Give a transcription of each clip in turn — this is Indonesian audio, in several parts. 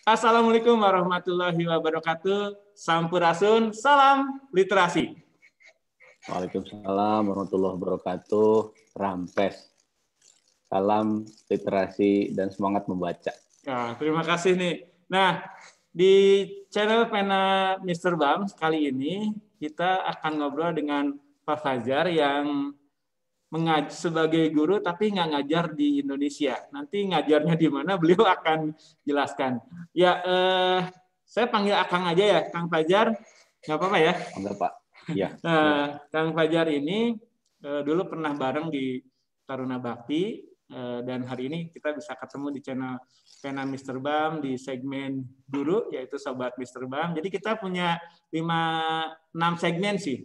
Assalamualaikum warahmatullahi wabarakatuh. Sampurasun, salam literasi. Waalaikumsalam warahmatullahi wabarakatuh. Rampes. Salam literasi dan semangat membaca. Nah, terima kasih nih. Nah, di channel Pena Mr. Bam kali ini kita akan ngobrol dengan Pak Fajar yang sebagai guru tapi nggak ngajar di Indonesia. Nanti ngajarnya di mana beliau akan jelaskan. Ya, saya panggil Akang aja ya, Kang Fajar. Nggak apa-apa ya? Enggak, Pak. Ya. Nah, Kang Fajar ini dulu pernah bareng di Taruna Bakti dan hari ini kita bisa ketemu di channel Pena Mr. Bam di segmen guru yaitu Sobat Mr. Bam. Jadi kita punya 5-6 segmen sih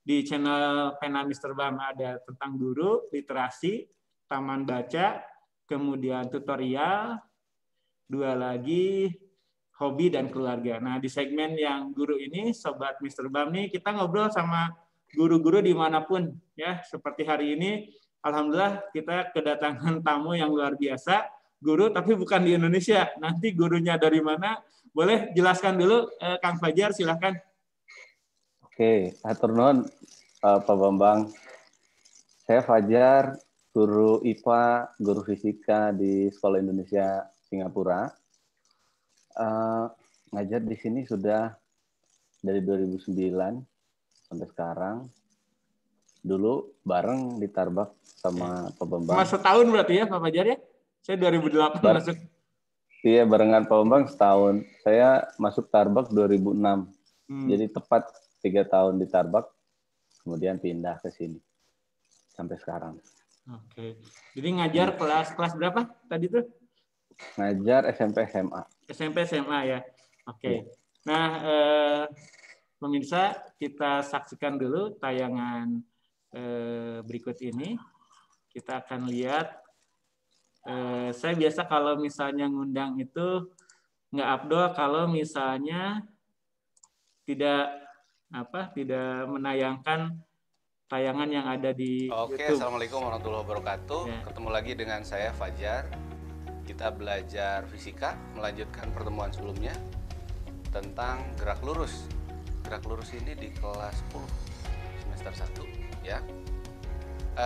di channel Pena Mr. Bam, ada tentang guru, literasi, taman baca, kemudian tutorial, 2 lagi hobi dan keluarga. Nah, di segmen yang guru ini, Sobat Mr. Bam nih, kita ngobrol sama guru-guru dimanapun. Ya, seperti hari ini, alhamdulillah kita kedatangan tamu yang luar biasa, guru tapi bukan di Indonesia. Nanti gurunya dari mana? Boleh jelaskan dulu, Kang Fajar, silahkan. Oke, hatur nuhun Pak Bambang. Saya Fajar, guru IPA, guru fisika di Sekolah Indonesia Singapura. Ngajar di sini sudah dari 2009 sampai sekarang. Dulu bareng di Tarbak sama Pak Bambang. Cuma setahun berarti ya Pak Fajar ya? Saya 2008 masuk. Iya, barengan Pak Bambang setahun. Saya masuk Tarbak 2006. Jadi tepat 3 tahun di Tarbak, kemudian pindah ke sini sampai sekarang. Oke. Jadi ngajar kelas berapa tadi tuh? Ngajar SMP SMA. SMP SMA ya. Oke. Nah, pemirsa, kita saksikan dulu tayangan berikut ini. Kita akan lihat. Saya biasa kalau misalnya ngundang itu nggak afdol kalau misalnya tidak menayangkan tayangan yang ada di Oke, YouTube. Assalamualaikum warahmatullahi wabarakatuh. Ya. Ketemu lagi dengan saya Fajar. Kita belajar fisika, melanjutkan pertemuan sebelumnya tentang gerak lurus. Gerak lurus ini di kelas 10 semester 1 ya.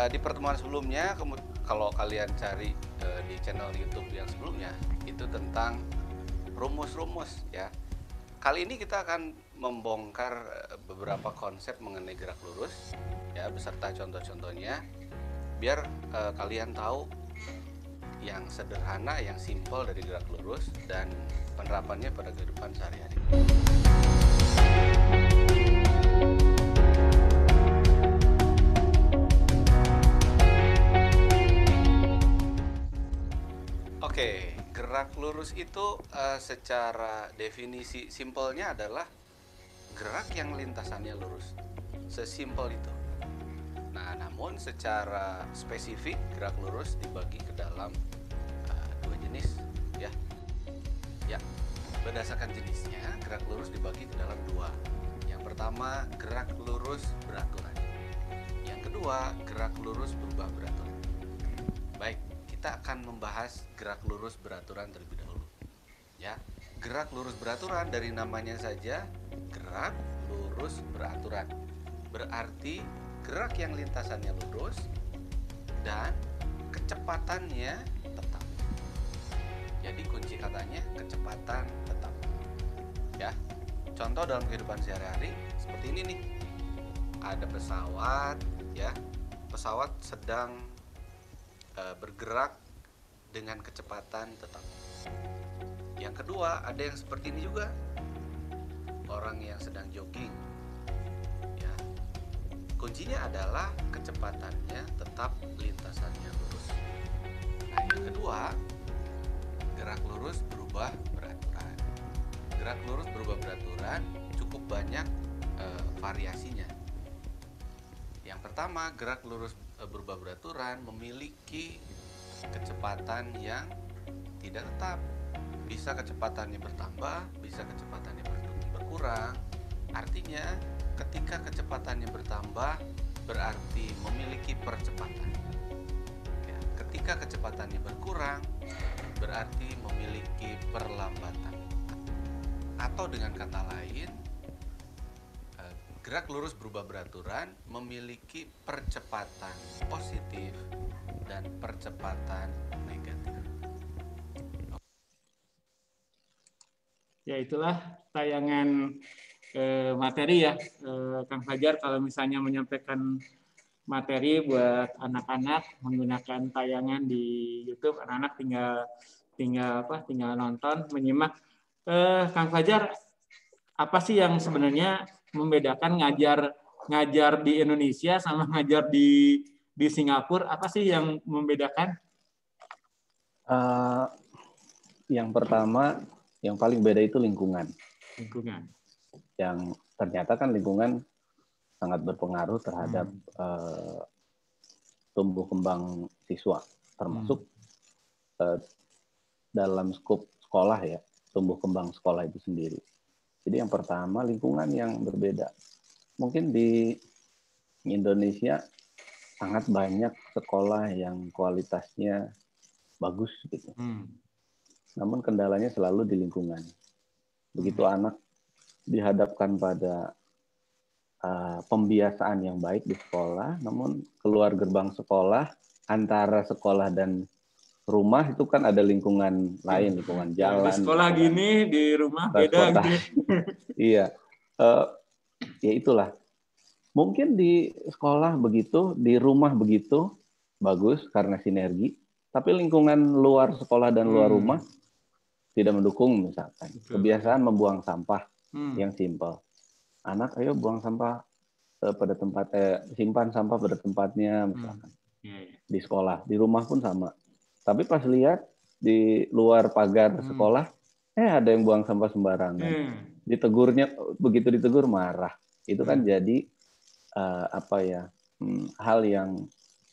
Di pertemuan sebelumnya, kalau kalian cari di channel YouTube yang sebelumnya, itu tentang rumus-rumus ya. Kali ini kita akan membongkar beberapa konsep mengenai gerak lurus ya, beserta contoh-contohnya biar kalian tahu yang sederhana, yang simpel dari gerak lurus dan penerapannya pada kehidupan sehari-hari. Oke, gerak lurus itu secara definisi simpelnya adalah gerak yang lintasannya lurus. Sesimpel itu. Nah, namun secara spesifik gerak lurus dibagi ke dalam 2 jenis ya. Ya, berdasarkan jenisnya gerak lurus dibagi ke dalam 2. Yang pertama gerak lurus beraturan. Yang kedua gerak lurus berubah beraturan. Baik, kita akan membahas gerak lurus beraturan terlebih dahulu. Ya, gerak lurus beraturan dari namanya saja gerak lurus beraturan. Berarti gerak yang lintasannya lurus dan kecepatannya tetap. Jadi kunci katanya kecepatan tetap. Ya. Contoh dalam kehidupan sehari-hari seperti ini nih. Ada pesawat ya. Pesawat sedang bergerak dengan kecepatan tetap. Yang kedua, ada yang seperti ini juga. Orang yang sedang jogging. Kuncinya adalah kecepatannya tetap lintasannya lurus. Nah, yang kedua, gerak lurus berubah beraturan. Gerak lurus berubah beraturan cukup banyak variasinya. Yang pertama, gerak lurus berubah beraturan memiliki kecepatan yang tidak tetap. Bisa kecepatannya bertambah, bisa kecepatannya berkurang. Artinya ketika kecepatannya bertambah berarti memiliki percepatan. Ya, ketika Jika kecepatannya berkurang, berarti memiliki perlambatan. Atau dengan kata lain, gerak lurus berubah beraturan memiliki percepatan positif dan percepatan negatif. Ya, itulah tayangan materi ya, Kang Fajar, kalau misalnya menyampaikan materi buat anak-anak menggunakan tayangan di YouTube, anak-anak tinggal nonton, menyimak. Kang Fajar, apa sih yang sebenarnya membedakan ngajar di Indonesia sama ngajar di Singapura? Apa sih yang membedakan? Yang pertama, yang paling beda itu lingkungan. Lingkungan. Yang ternyata kan lingkungan sangat berpengaruh terhadap tumbuh kembang siswa, termasuk dalam skop sekolah ya, tumbuh kembang sekolah itu sendiri. Jadi yang pertama, lingkungan yang berbeda. Mungkin di Indonesia sangat banyak sekolah yang kualitasnya bagus gitu. Namun kendalanya selalu di lingkungan. Begitu anak dihadapkan pada pembiasaan yang baik di sekolah, namun keluar gerbang sekolah, antara sekolah dan rumah itu kan ada lingkungan lain, lingkungan jalan. Di sekolah gitu, gini, di rumah beda gitu. Iya, ya itulah. Mungkin di sekolah begitu, di rumah begitu, bagus karena sinergi. Tapi lingkungan luar sekolah dan luar rumah tidak mendukung misalkan. Kebiasaan membuang sampah yang simpel. Anak, ayo buang sampah pada tempat, simpan sampah pada tempatnya misalkan. Di sekolah, di rumah pun sama. Tapi pas lihat di luar pagar sekolah, ada yang buang sampah sembarangan. Ditegurnya, begitu ditegur marah. Itu kan jadi hal yang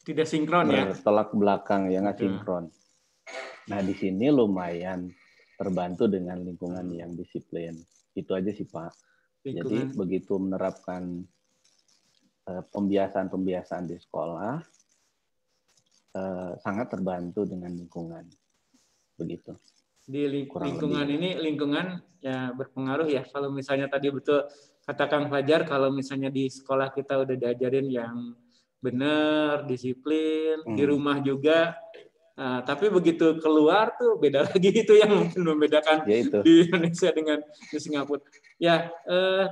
tidak sinkron ya, bertolak belakang, yang nggak sinkron. Nah di sini lumayan terbantu dengan lingkungan yang disiplin. Itu aja sih Pak. Jadi begitu menerapkan pembiasaan di sekolah, sangat terbantu dengan lingkungan. Begitu. Di lingkungan ini, lingkungan ya berpengaruh ya. Kalau misalnya tadi betul kata Kang Fajar, kalau misalnya di sekolah kita udah diajarin yang benar, disiplin, di rumah juga. Nah, tapi begitu keluar tuh beda lagi, itu yang mungkin membedakan ya itu. Di Indonesia dengan di Singapura. Ya,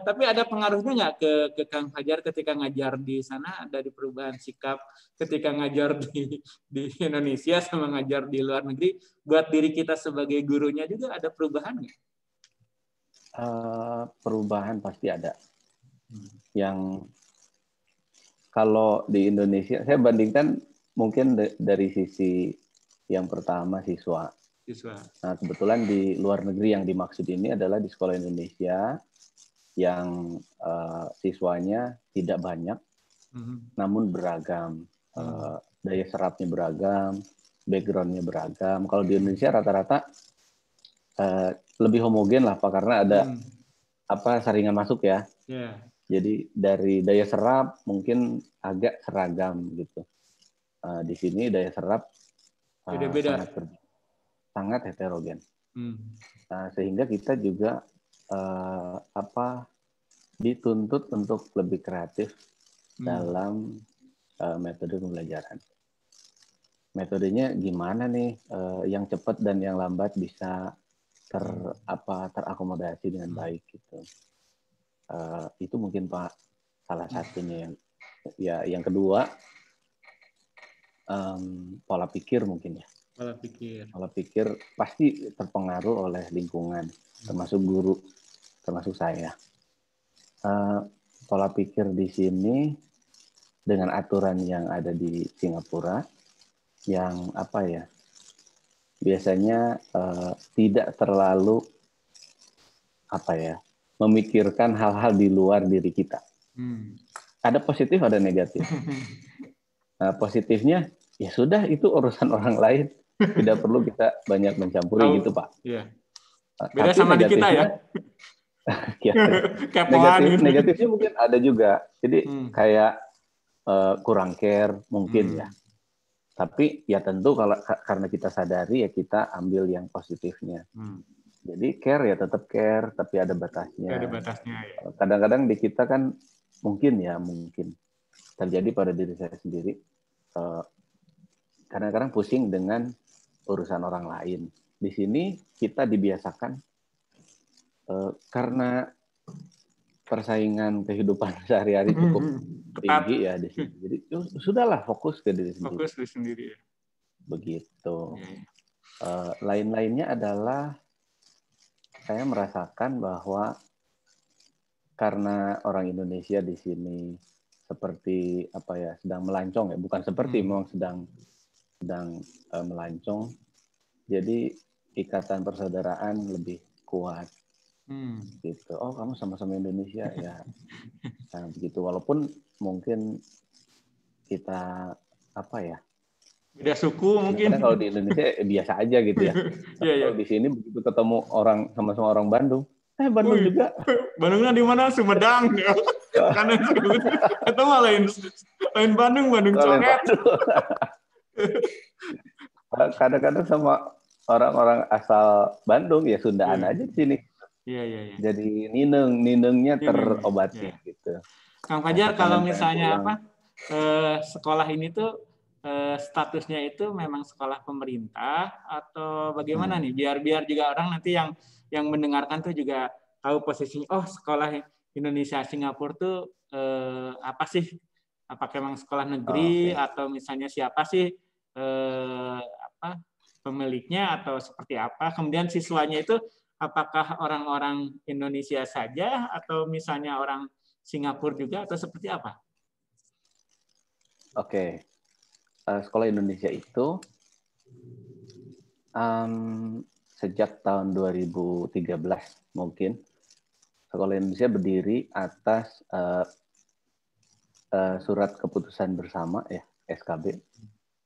tapi ada pengaruhnya nggak ke Kang Fajar ketika ngajar di sana? Ada di perubahan sikap ketika ngajar di Indonesia sama ngajar di luar negeri? Buat diri kita sebagai gurunya juga ada perubahan nggak? Perubahan pasti ada. Yang kalau di Indonesia, saya bandingkan mungkin dari sisi yang pertama siswa. Nah, kebetulan di luar negeri yang dimaksud ini adalah di sekolah Indonesia yang siswanya tidak banyak, namun beragam. Daya serapnya beragam, background-nya beragam. Kalau di Indonesia rata-rata lebih homogen lah Pak, karena ada saringan masuk ya. Jadi dari daya serap mungkin agak seragam gitu. Di sini daya serap sangat heterogen. Sehingga kita juga dituntut untuk lebih kreatif dalam metode pembelajaran. Metodenya gimana nih yang cepat dan yang lambat bisa terakomodasi dengan baik gitu. Itu mungkin Pak salah satunya. Yang kedua pola pikir mungkin ya. Pola pikir pasti terpengaruh oleh lingkungan, termasuk guru, termasuk saya. Pola pikir di sini dengan aturan yang ada di Singapura, yang biasanya tidak terlalu memikirkan hal-hal di luar diri kita. Ada positif, ada negatif. Nah, positifnya ya sudah, itu urusan orang lain, tidak perlu kita banyak mencampuri gitu Pak. Beda sama di kita ya. Negatifnya mungkin ada juga. Jadi kayak kurang care mungkin ya. Tapi ya tentu kalau karena kita sadari ya kita ambil yang positifnya. Jadi care ya tetap care, tapi ada batasnya. Ada batasnya ya. Kadang-kadang di kita kan mungkin terjadi pada diri saya sendiri. Kadang-kadang pusing dengan urusan orang lain. Di sini kita dibiasakan karena persaingan kehidupan sehari-hari cukup tinggi ya di sini. Jadi sudahlah fokus ke diri sendiri. Fokus diri sendiri. Ya. Begitu. Lain-lainnya adalah saya merasakan bahwa karena orang Indonesia di sini seperti sedang melancong ya, bukan seperti memang sedang melancong. Jadi ikatan persaudaraan lebih kuat. Gitu. Oh, kamu sama-sama Indonesia ya. Nah, begitu. Walaupun mungkin kita beda suku mungkin. Kalau di Indonesia biasa aja gitu ya. Kalau di sini begitu ketemu orang sama-sama orang Bandung, Bandung juga. Bandungnya di mana? Sumedang. Karena itu mah lain Bandung coret. Kadang-kadang sama orang-orang asal Bandung ya Sundaan aja di sini. Iya. Jadi ninengnya terobati gitu. Kang Fajar, kalau misalnya sekolah ini tuh statusnya itu memang sekolah pemerintah atau bagaimana nih? Biar juga orang nanti yang mendengarkan tuh juga tahu posisinya. Oh, sekolah Indonesia Singapura tuh apa sih? Apakah memang sekolah negeri atau misalnya siapa sih pemiliknya atau seperti apa? Kemudian siswanya itu apakah orang-orang Indonesia saja atau misalnya orang Singapura juga atau seperti apa? Oke. Sekolah Indonesia itu sejak tahun 2013 mungkin Sekolah Indonesia berdiri atas surat keputusan bersama ya SKB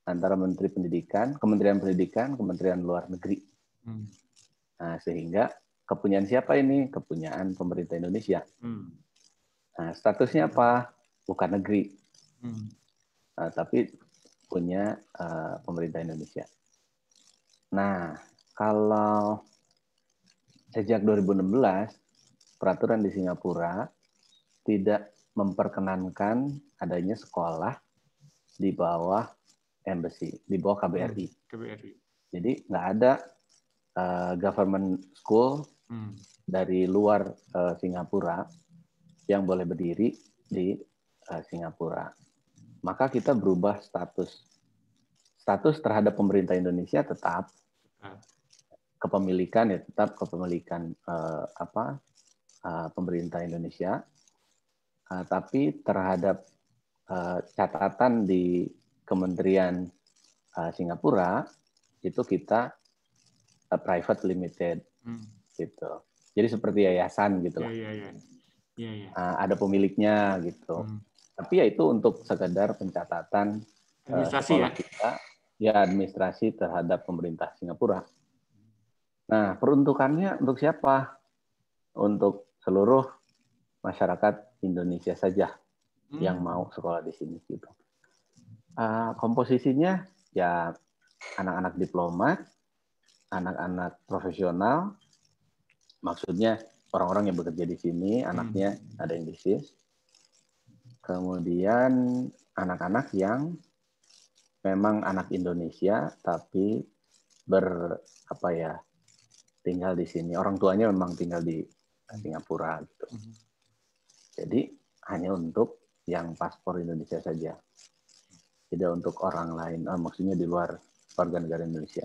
antara Kementerian Pendidikan, Kementerian Luar Negeri. Nah, sehingga kepunyaan siapa ini? Kepunyaan pemerintah Indonesia. Nah, statusnya apa? Bukan negeri. Tapi punya pemerintah Indonesia. Nah, kalau sejak 2016 peraturan di Singapura tidak memperkenankan adanya sekolah di bawah embassy, di bawah KBRI. Jadi nggak ada government school dari luar Singapura yang boleh berdiri di Singapura. Maka kita berubah status terhadap pemerintah Indonesia tetap kepemilikan ya tetap kepemilikan pemerintah Indonesia, tapi terhadap catatan di Kementerian Singapura itu kita private limited gitu. Jadi seperti yayasan gitu lah. Ada pemiliknya gitu. Tapi ya itu untuk sekedar pencatatan sekolah kita, ya administrasi terhadap pemerintah Singapura. Nah, peruntukannya untuk siapa? Untuk seluruh masyarakat Indonesia saja yang mau sekolah di sini gitu. Komposisinya ya anak-anak diplomat, anak-anak profesional, maksudnya orang-orang yang bekerja di sini, anaknya ada yang bisnis. Kemudian anak-anak yang memang anak Indonesia tapi tinggal di sini. Orang tuanya memang tinggal di Singapura gitu. Jadi hanya untuk yang paspor Indonesia saja. Tidak untuk orang lain, maksudnya di luar warga negara Indonesia.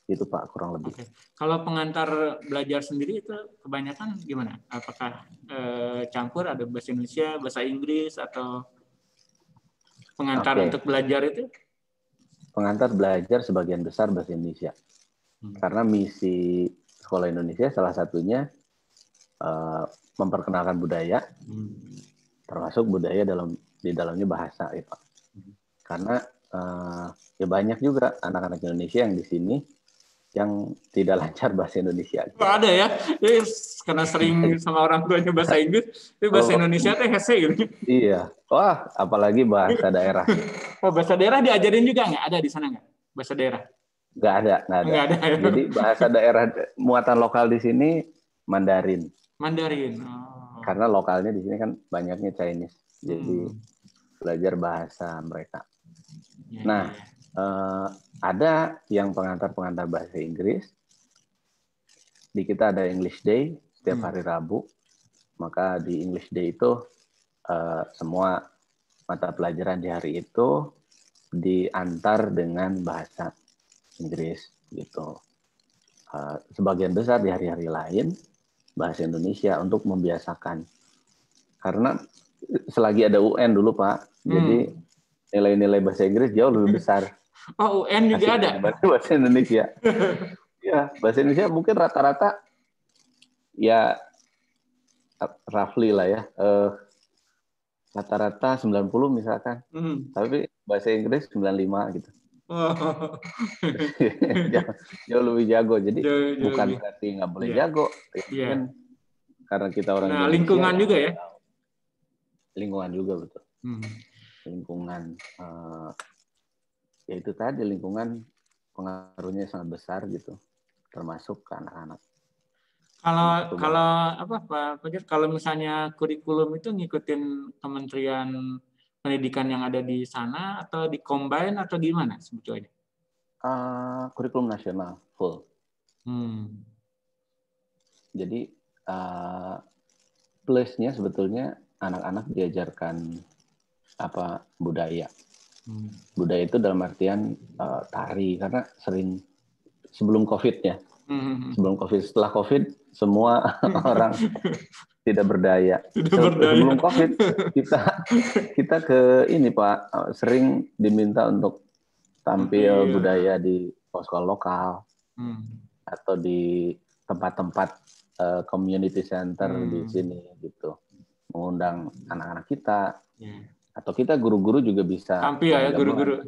Itu Pak kurang lebih. Oke. Kalau pengantar belajar sendiri itu kebanyakan gimana? Apakah campur ada bahasa Indonesia, bahasa Inggris atau pengantar untuk belajar itu? Pengantar belajar sebagian besar bahasa Indonesia. Karena misi Sekolah Indonesia salah satunya memperkenalkan budaya, termasuk budaya di dalamnya bahasa ya Pak. Karena ya banyak juga anak-anak Indonesia yang di sini yang tidak lancar bahasa Indonesia. Oh, ada ya. Karena sering sama orang tuanya bahasa Inggris, tapi bahasa Indonesia teh hese gitu. Iya. Wah, apalagi bahasa daerah. Oh, bahasa daerah diajarin juga nggak? Ada di sana nggak? Bahasa daerah? Nggak ada. Nggak ada. Ya? Jadi bahasa daerah muatan lokal di sini Mandarin. Mandarin. Oh. Karena lokalnya di sini kan banyaknya Chinese. Jadi belajar bahasa mereka. Nah, ada yang pengantar-pengantar bahasa Inggris. Di kita ada English Day setiap hari Rabu. Maka di English Day itu semua mata pelajaran di hari itu diantar dengan bahasa Inggris gitu. Sebagian besar di hari-hari lain bahasa Indonesia untuk membiasakan. Karena selagi ada UN dulu Pak, jadi nilai-nilai bahasa Inggris jauh lebih besar. Oh, UN juga ada? Bahasa Indonesia. Ya, bahasa Indonesia mungkin rata-rata ya roughly lah ya. Rata-rata 90 misalkan. Tapi bahasa Inggris 95 gitu. Oh. Jauh lebih jago. Jadi bukan lebih. berarti nggak boleh jago. Kan karena kita orang Indonesia. Lingkungan juga ya? Lingkungan juga betul. Lingkungan ya itu tadi lingkungan pengaruhnya sangat besar gitu, termasuk ke anak-anak. Kalau apa Pak Fajar, kalau misalnya kurikulum itu ngikutin Kementerian Pendidikan yang ada di sana atau di combine atau gimana sebetulnya? Kurikulum nasional full. Jadi plusnya sebetulnya anak-anak diajarkan budaya. Budaya itu dalam artian tari, karena sering sebelum COVID ya. Sebelum COVID, setelah COVID semua orang tidak berdaya. Sebelum COVID kita ke ini Pak, sering diminta untuk tampil budaya di sekolah lokal atau di tempat-tempat community center di sini gitu, mengundang anak-anak kita. Atau kita guru-guru juga bisa tampil ya, guru-guru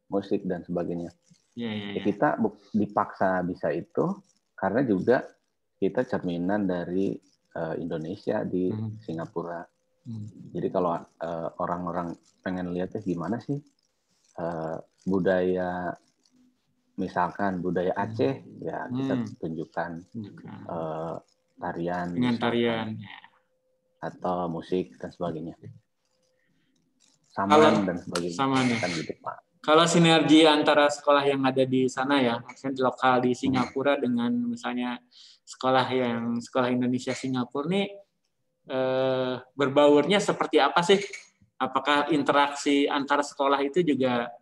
musik dan sebagainya. Kita dipaksa bisa itu karena juga kita cerminan dari Indonesia di Singapura. Jadi kalau orang-orang pengen lihatnya gimana sih budaya, misalkan budaya Aceh, ya kita tunjukkan tarian, dengan tarian atau musik dan sebagainya. Saman dan sebagainya. Kan gitu, Pak. Kalau sinergi antara sekolah yang ada di sana ya, maksudnya di lokal di Singapura dengan misalnya sekolah Indonesia Singapura nih berbaurnya seperti apa sih? Apakah interaksi antara sekolah itu juga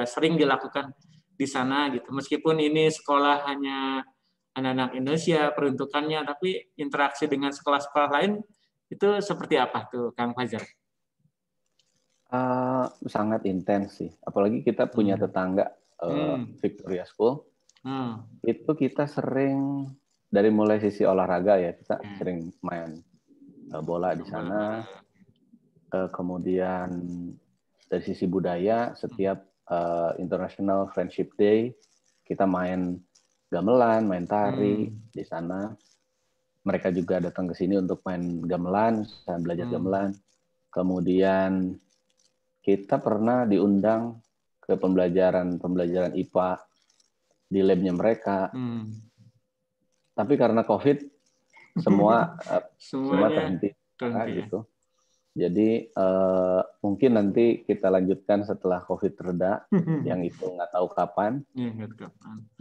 sering dilakukan di sana gitu? Meskipun ini sekolah hanya anak-anak Indonesia peruntukannya, tapi interaksi dengan sekolah-sekolah lain itu seperti apa tuh, Kang Fajar? Sangat intens sih. Apalagi kita punya tetangga Victoria School. Itu kita sering dari mulai sisi olahraga ya, kita sering main bola di sana. Kemudian dari sisi budaya, setiap International Friendship Day kita main gamelan, main tari di sana. Mereka juga datang ke sini untuk main gamelan, belajar gamelan. Kemudian kita pernah diundang ke pembelajaran IPA di labnya mereka. Tapi karena COVID semua terhenti gitu. Jadi mungkin nanti kita lanjutkan setelah COVID reda, yang itu nggak tahu kapan.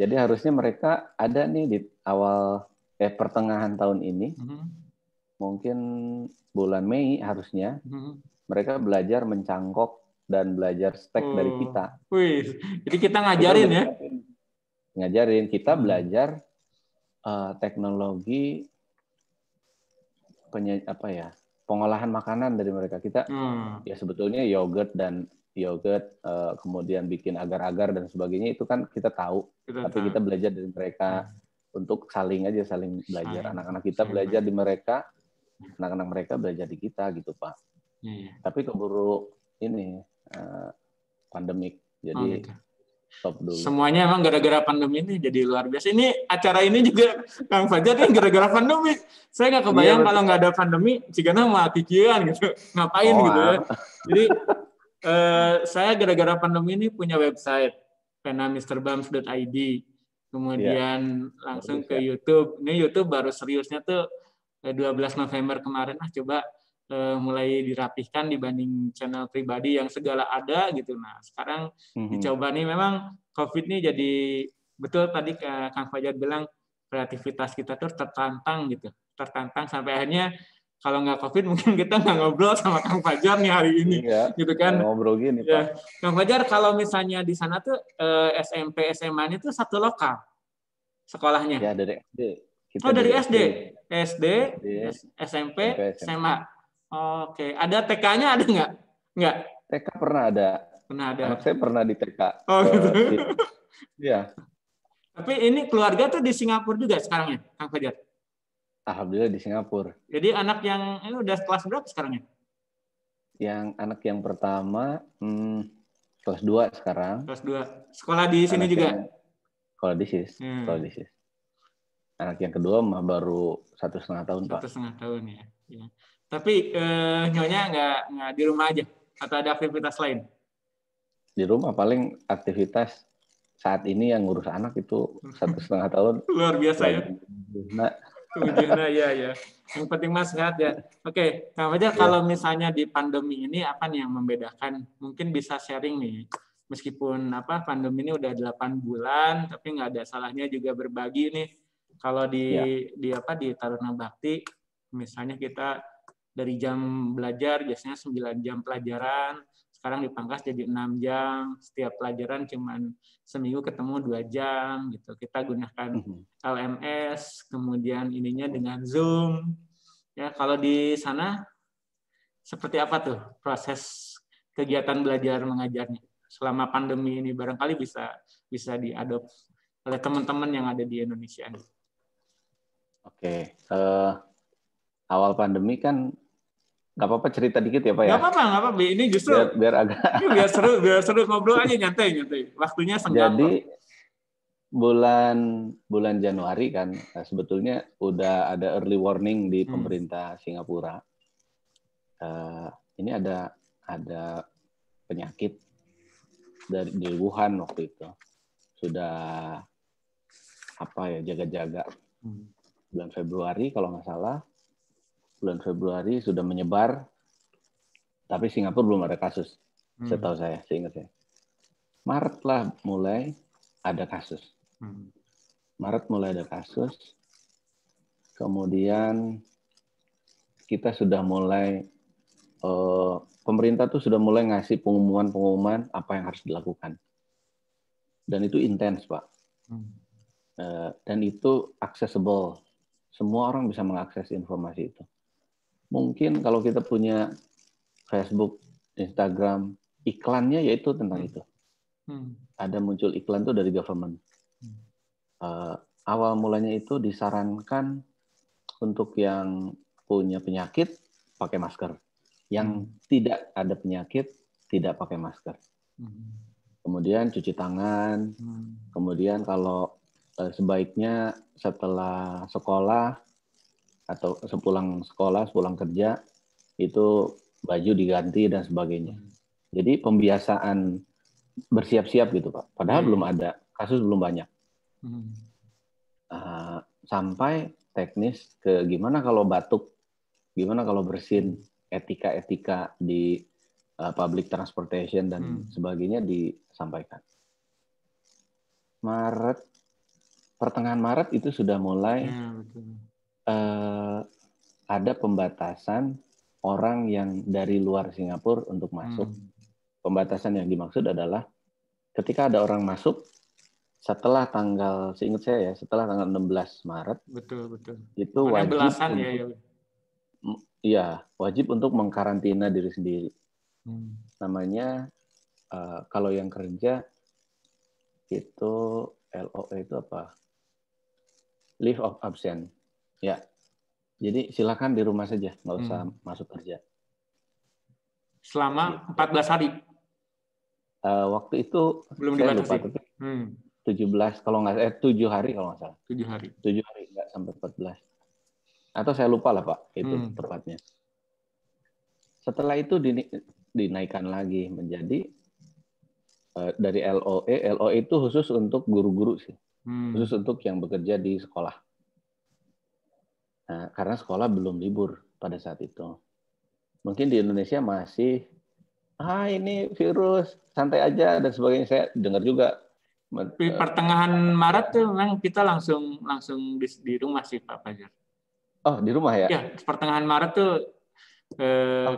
Jadi harusnya mereka ada nih di awal pertengahan tahun ini, mungkin bulan Mei harusnya. Mereka belajar mencangkok dan belajar stek dari kita. Jadi kita ngajarin ya? Ngajarin. Kita belajar teknologi pengolahan makanan dari mereka. Kita ya sebetulnya yogurt, kemudian bikin agar-agar dan sebagainya itu kan kita tahu. Tapi kita belajar dari mereka untuk saling belajar. Anak-anak kita belajar di mereka, anak-anak mereka belajar di kita gitu Pak. Tapi keburu ini pandemik, jadi Stop dulu. Semuanya emang gara-gara pandemi ini jadi luar biasa. Ini acara ini juga Kang Fajar nih gara-gara pandemi. Saya nggak kebayang kalau nggak ada pandemi, cigana mau kikian gitu, ngapain gitu ya. Jadi saya gara-gara pandemi ini punya website penamisterbams.id, kemudian langsung ke YouTube. Ini YouTube baru seriusnya tuh 12 November kemarin. Coba mulai dirapihkan dibanding channel pribadi yang segala ada gitu. Nah sekarang dicoba nih, memang COVID nih jadi betul tadi Kang Fajar bilang kreativitas kita tuh tertantang gitu, tertantang sampai akhirnya kalau nggak COVID mungkin kita nggak ngobrol sama Kang Fajar nih hari ini, gitu kan? Ngobrol gini ya. Pak. Kang Fajar, kalau misalnya di sana tuh SMP SMA itu satu lokal sekolahnya? Ya dari SD. Kita dari SD, SMP, SMA. Oke, ada TK-nya ada nggak? Nggak. TK pernah ada. Pernah ada. Anak saya pernah di TK. Oh gitu. Iya. Tapi ini keluarga tuh di Singapura juga sekarang ya, Kang Fajar? Alhamdulillah di Singapura. Jadi anak yang ini udah kelas berapa sekarang ya? Yang anak yang pertama kelas 2 sekarang. Kelas 2. Sekolah di sini juga? Sekolah di SIS. Sekolah di SIS. Anak yang kedua mah baru 1,5 tahun, Pak. 1,5 tahun ya. Tapi nyonya nggak di rumah aja? Atau ada aktivitas lain? Di rumah paling aktivitas saat ini yang ngurus anak itu 1,5 tahun. Luar biasa ya. Nah, ya. Yang penting mas sehat ya. Oke, Kang Fajar, kalau misalnya di pandemi ini apa nih yang membedakan? Mungkin bisa sharing nih. Meskipun pandemi ini udah 8 bulan, tapi nggak ada salahnya juga berbagi nih. Kalau di Taruna Bakti, misalnya kita dari jam belajar biasanya 9 jam pelajaran, sekarang dipangkas jadi 6 jam, setiap pelajaran cuman seminggu ketemu 2 jam gitu. Kita gunakan LMS, kemudian ininya dengan Zoom. Ya, kalau di sana seperti apa tuh proses kegiatan belajar mengajarnya selama pandemi ini, barangkali bisa diadop oleh teman-teman yang ada di Indonesia. Oke, awal pandemi kan nggak apa-apa cerita dikit ya Pak ya? Nggak apa-apa. Ini justru biar agak biar seru ngobrol aja nyantai. Waktunya senggang. Jadi bulan Januari kan sebetulnya udah ada early warning di pemerintah Singapura. Ini ada penyakit di Wuhan waktu itu. Sudah jaga-jaga. Bulan Februari kalau nggak salah. Bulan Februari sudah menyebar, tapi Singapura belum ada kasus, setahu saya, seingat saya. Maret lah mulai ada kasus. Maret mulai ada kasus, kemudian kita sudah mulai, pemerintah tuh sudah mulai ngasih pengumuman apa yang harus dilakukan. Dan itu intens, Pak. Dan itu accessible. Semua orang bisa mengakses informasi itu. Mungkin kalau kita punya Facebook, Instagram, iklannya yaitu tentang itu. Ada muncul iklan tuh dari government. Awal mulanya itu disarankan untuk yang punya penyakit pakai masker. Yang tidak ada penyakit tidak pakai masker. Kemudian cuci tangan. Kemudian kalau sebaiknya setelah sekolah atau sepulang sekolah, sepulang kerja, itu baju diganti dan sebagainya. Jadi pembiasaan bersiap-siap gitu Pak. Padahal belum ada, kasus belum banyak. Sampai teknis ke gimana kalau batuk, gimana kalau bersin, etika-etika di public transportation dan sebagainya disampaikan. Pertengahan Maret itu sudah mulai ada pembatasan orang yang dari luar Singapura untuk masuk. Pembatasan yang dimaksud adalah ketika ada orang masuk setelah tanggal, seingat saya ya, setelah tanggal 16 Maret. Betul. Itu wajib untuk mengkarantina diri sendiri. Namanya kalau yang kerja itu LOE itu apa? Leave of absence. Ya, jadi silakan di rumah saja, nggak usah masuk kerja. Selama 14 hari? Waktu itu belum saya dibatasi. lupa, tapi 17 kalau nggak 7 hari kalau nggak salah. 7 hari. 7 hari nggak sampai 14. Atau saya lupa lah Pak itu tepatnya. Setelah itu dinaikkan lagi menjadi dari LOE. LOE itu khusus untuk guru-guru sih, khusus untuk yang bekerja di sekolah. Nah, karena sekolah belum libur pada saat itu. Mungkin di Indonesia masih ini virus santai aja dan sebagainya. Saya dengar juga. Di pertengahan Maret tuh memang kita langsung di rumah sih Pak Fajar. Oh, di rumah ya? Ya, pertengahan Maret tuh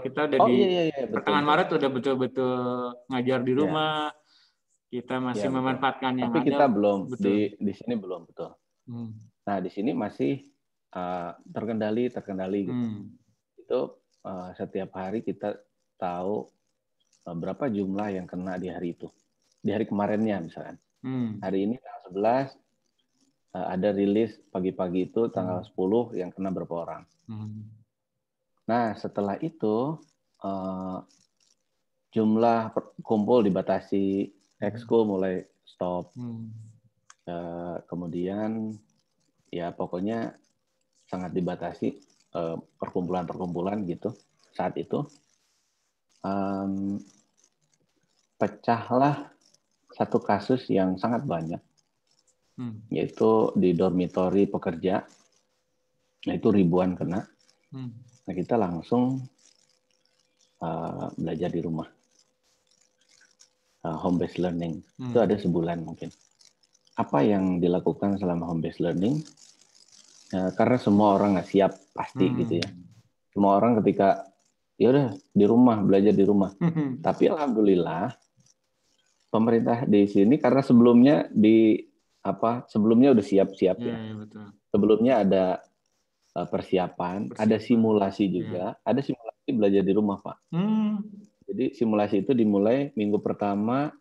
kita udah iya, pertengahan Maret udah betul-betul ngajar di rumah. Kita masih memanfaatkan yang tapi ada. kita belum betul. di sini belum betul. Nah, di sini masih terkendali gitu. Itu setiap hari kita tahu berapa jumlah yang kena di hari itu. Di hari kemarinnya misalkan. Hari ini tanggal 11 ada rilis pagi-pagi itu tanggal 10 yang kena berapa orang. Nah, setelah itu jumlah kumpul dibatasi, ekskul mulai stop. Kemudian ya pokoknya sangat dibatasi perkumpulan-perkumpulan gitu. Saat itu pecahlah satu kasus yang sangat banyak, yaitu di dormitori pekerja, itu ribuan kena. Nah, kita langsung belajar di rumah, home based learning. Itu ada sebulan mungkin. Apa yang dilakukan selama home based learning? Karena semua orang nggak siap pasti gitu ya. Semua orang ketika ya udah di rumah, belajar di rumah. Tapi alhamdulillah pemerintah di sini karena sebelumnya sebelumnya udah siap-siap ya. Betul. Sebelumnya ada persiapan, ada simulasi juga, ada simulasi belajar di rumah Pak. Jadi simulasi itu dimulai minggu pertama,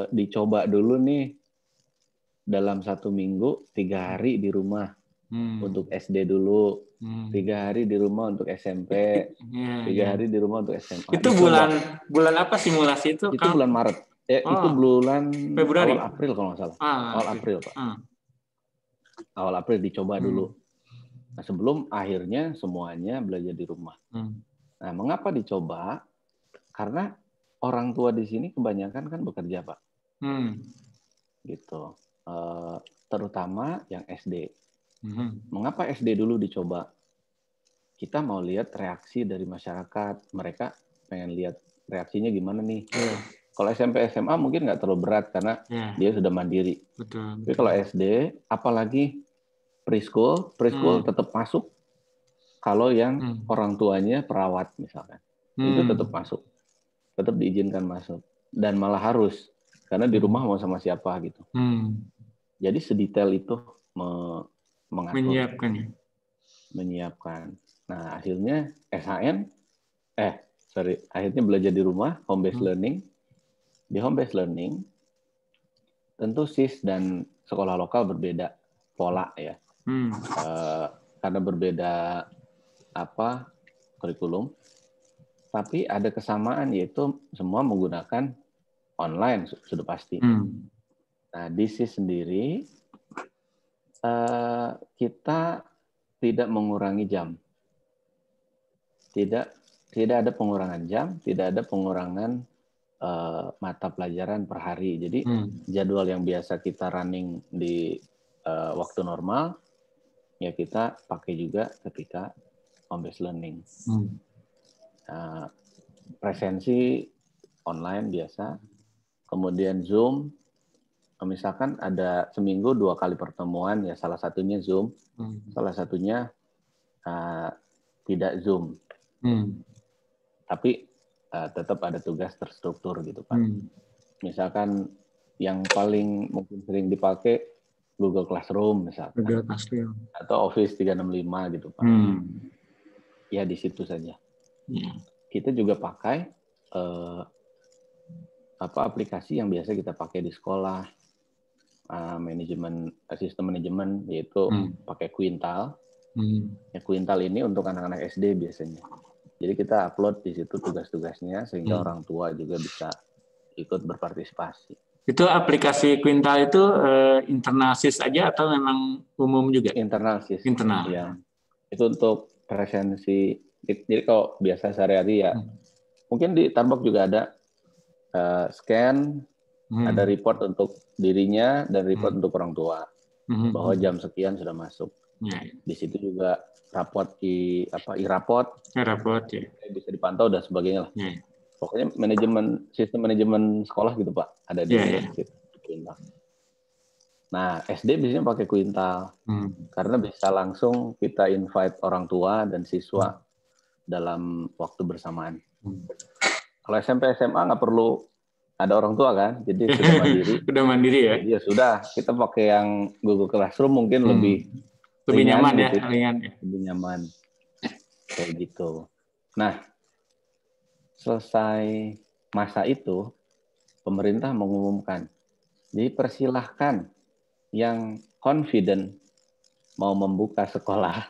dicoba dulu nih dalam 1 minggu 3 hari di rumah untuk SD dulu, 3 hari di rumah untuk SMP, 3 hari di rumah untuk SMA. Itu bulan apa simulasi itu? Itu bulan Maret. Itu bulan Februari. Awal April kalau nggak salah. Awal April Pak. Awal April dicoba dulu. Nah, sebelum akhirnya semuanya belajar di rumah. Nah, mengapa dicoba? Karena orang tua di sini kebanyakan kan bekerja Pak. Gitu. Terutama yang SD. Mengapa SD dulu dicoba? Kita mau lihat reaksi dari masyarakat. Mereka pengen lihat reaksinya gimana nih. Kalau SMP SMA mungkin nggak terlalu berat karena dia sudah mandiri. Betul. Tapi kalau SD, apalagi preschool tetap masuk. Kalau yang orang tuanya perawat misalkan, itu tetap masuk, tetap diizinkan masuk dan malah harus karena di rumah mau sama siapa gitu. Jadi sedetail itu mengatur, menyiapkan. Nah akhirnya akhirnya belajar di rumah, home based learning. Di home based learning tentu SIS dan sekolah lokal berbeda pola ya. Karena berbeda kurikulum, tapi ada kesamaan yaitu semua menggunakan online sudah pasti. Nah di SIS sendiri kita tidak mengurangi jam, tidak ada pengurangan jam, tidak ada pengurangan mata pelajaran per hari. Jadi jadwal yang biasa kita running di waktu normal ya kita pakai juga ketika home based learning. Presensi online biasa, kemudian Zoom. Misalkan ada seminggu 2 kali pertemuan ya, salah satunya Zoom, salah satunya tidak Zoom. Tapi tetap ada tugas terstruktur gitu Pak. Misalkan yang paling mungkin sering dipakai Google Classroom misalkan, atau Office 365 gitu Pak. Ya di situ saja. Kita juga pakai aplikasi yang biasa kita pakai di sekolah, sistem manajemen yaitu pakai Quintal. Ya, Quintal ini untuk anak-anak SD biasanya. Jadi kita upload di situ tugas-tugasnya sehingga orang tua juga bisa ikut berpartisipasi. Itu aplikasi Quintal itu internal SIS aja atau memang umum juga? Internal SIS. Internal. Ya. Itu untuk presensi. Jadi kalau biasa sehari-hari ya, mungkin di Tarbok juga ada scan, ada report untuk dirinya dan report untuk orang tua bahwa jam sekian sudah masuk. Di situ juga raport e-raport, ya. Bisa dipantau dan sebagainya lah. Ya. Pokoknya sistem manajemen sekolah gitu Pak, ada di Quintal. Nah, SD biasanya pakai Quintal karena bisa langsung kita invite orang tua dan siswa dalam waktu bersamaan. Kalau SMP SMA nggak perlu ada orang tua kan, jadi sudah mandiri. Sudah mandiri ya. Jadi ya sudah, kita pakai yang Google Classroom mungkin lebih nyaman gitu, ringan. Lebih nyaman kayak gitu. Nah, selesai masa itu, pemerintah mengumumkan, jadi persilahkan yang confident mau membuka sekolah,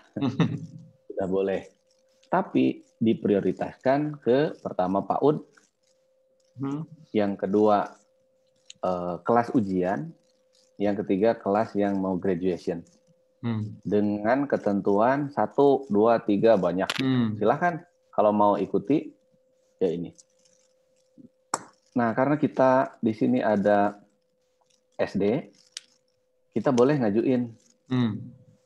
sudah boleh. Tapi diprioritaskan ke pertama PAUD, yang kedua kelas ujian, yang ketiga kelas yang mau graduation. Dengan ketentuan 1, 2, 3 banyak. Silahkan kalau mau ikuti ya ini. Nah, karena kita di sini ada SD, kita boleh ngajuin.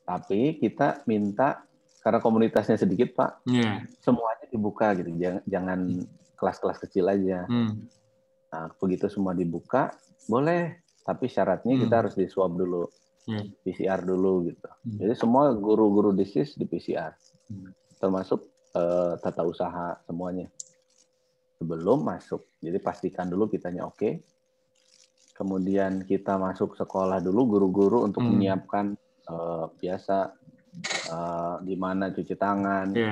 Tapi kita minta, karena komunitasnya sedikit Pak, semuanya dibuka gitu. Jangan kelas-kelas kecil aja. Nah, begitu semua dibuka, boleh. Tapi syaratnya kita harus di swab dulu. PCR dulu gitu. Jadi semua guru-guru di SIS di PCR. Termasuk tata usaha semuanya. Sebelum masuk. Jadi pastikan dulu kitanya oke. Kemudian kita masuk sekolah dulu, guru-guru untuk menyiapkan biasa di mana cuci tangan, di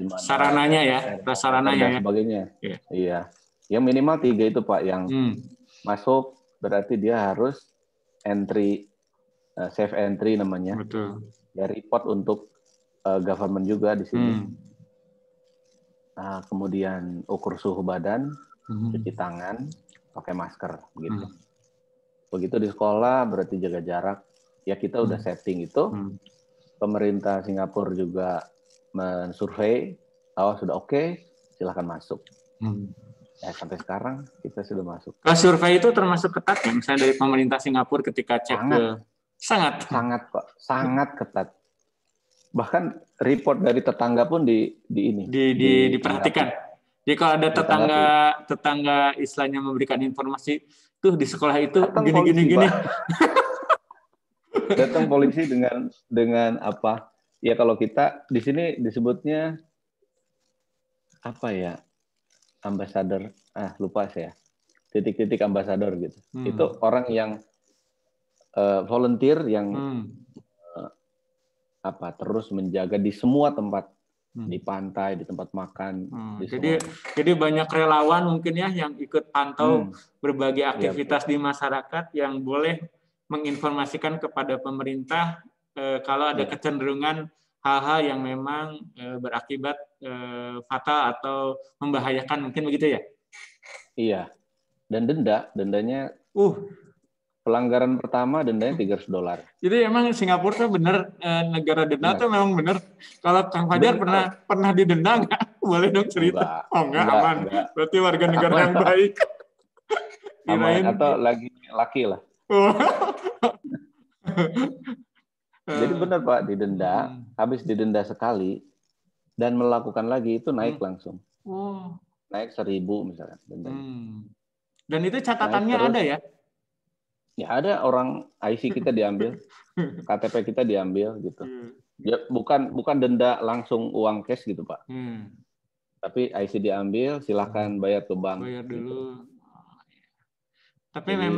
mana sarananya ya, prasarananya dan sebagainya. Iya. Yang minimal 3 itu Pak yang masuk, berarti dia harus entry, safe entry namanya. Betul. Ya, report untuk government juga di sini. Nah, kemudian ukur suhu badan, cuci tangan, pakai masker, begitu. Begitu di sekolah berarti jaga jarak. Ya kita udah setting itu. Pemerintah Singapura juga mensurvei, sudah oke, silahkan masuk. Sampai sekarang kita sudah masuk. Kalau survei itu termasuk ketat ya, misalnya dari pemerintah Singapura ketika cek sangat Pak, sangat ketat. Bahkan report dari tetangga pun diperhatikan. Jadi kalau ada tetangga istilahnya memberikan informasi, tuh di sekolah itu gini. Datang polisi dengan apa? Ya kalau kita di sini disebutnya apa ya? Ambasador, lupa saya. Titik-titik ambasador gitu. Itu orang yang volunteer yang terus menjaga di semua tempat, di pantai, di tempat makan. Jadi banyak relawan mungkin ya yang ikut pantau berbagai aktivitas di masyarakat yang boleh menginformasikan kepada pemerintah kalau ada kecenderungan hal-hal yang memang berakibat fatal atau membahayakan, mungkin begitu ya? Iya. Dan dendanya pelanggaran pertama dendanya $300. Jadi emang Singapura tuh bener negara denda tuh memang bener. Kalau Kang Fajar pernah didenda nggak? Boleh dong cerita. Enggak, aman. Berarti warga negara yang baik. Aman atau laki lah. Jadi benar Pak, didenda, habis didenda sekali dan melakukan lagi itu naik langsung. Naik 1.000 misalkan dendanya. Dan itu catatannya ada ya? Ya ada, orang IC kita diambil, KTP kita diambil gitu. Ya, bukan denda langsung uang cash gitu Pak. Tapi IC diambil, silakan bayar ke bank. Bayar dulu. Gitu. Tapi jadi,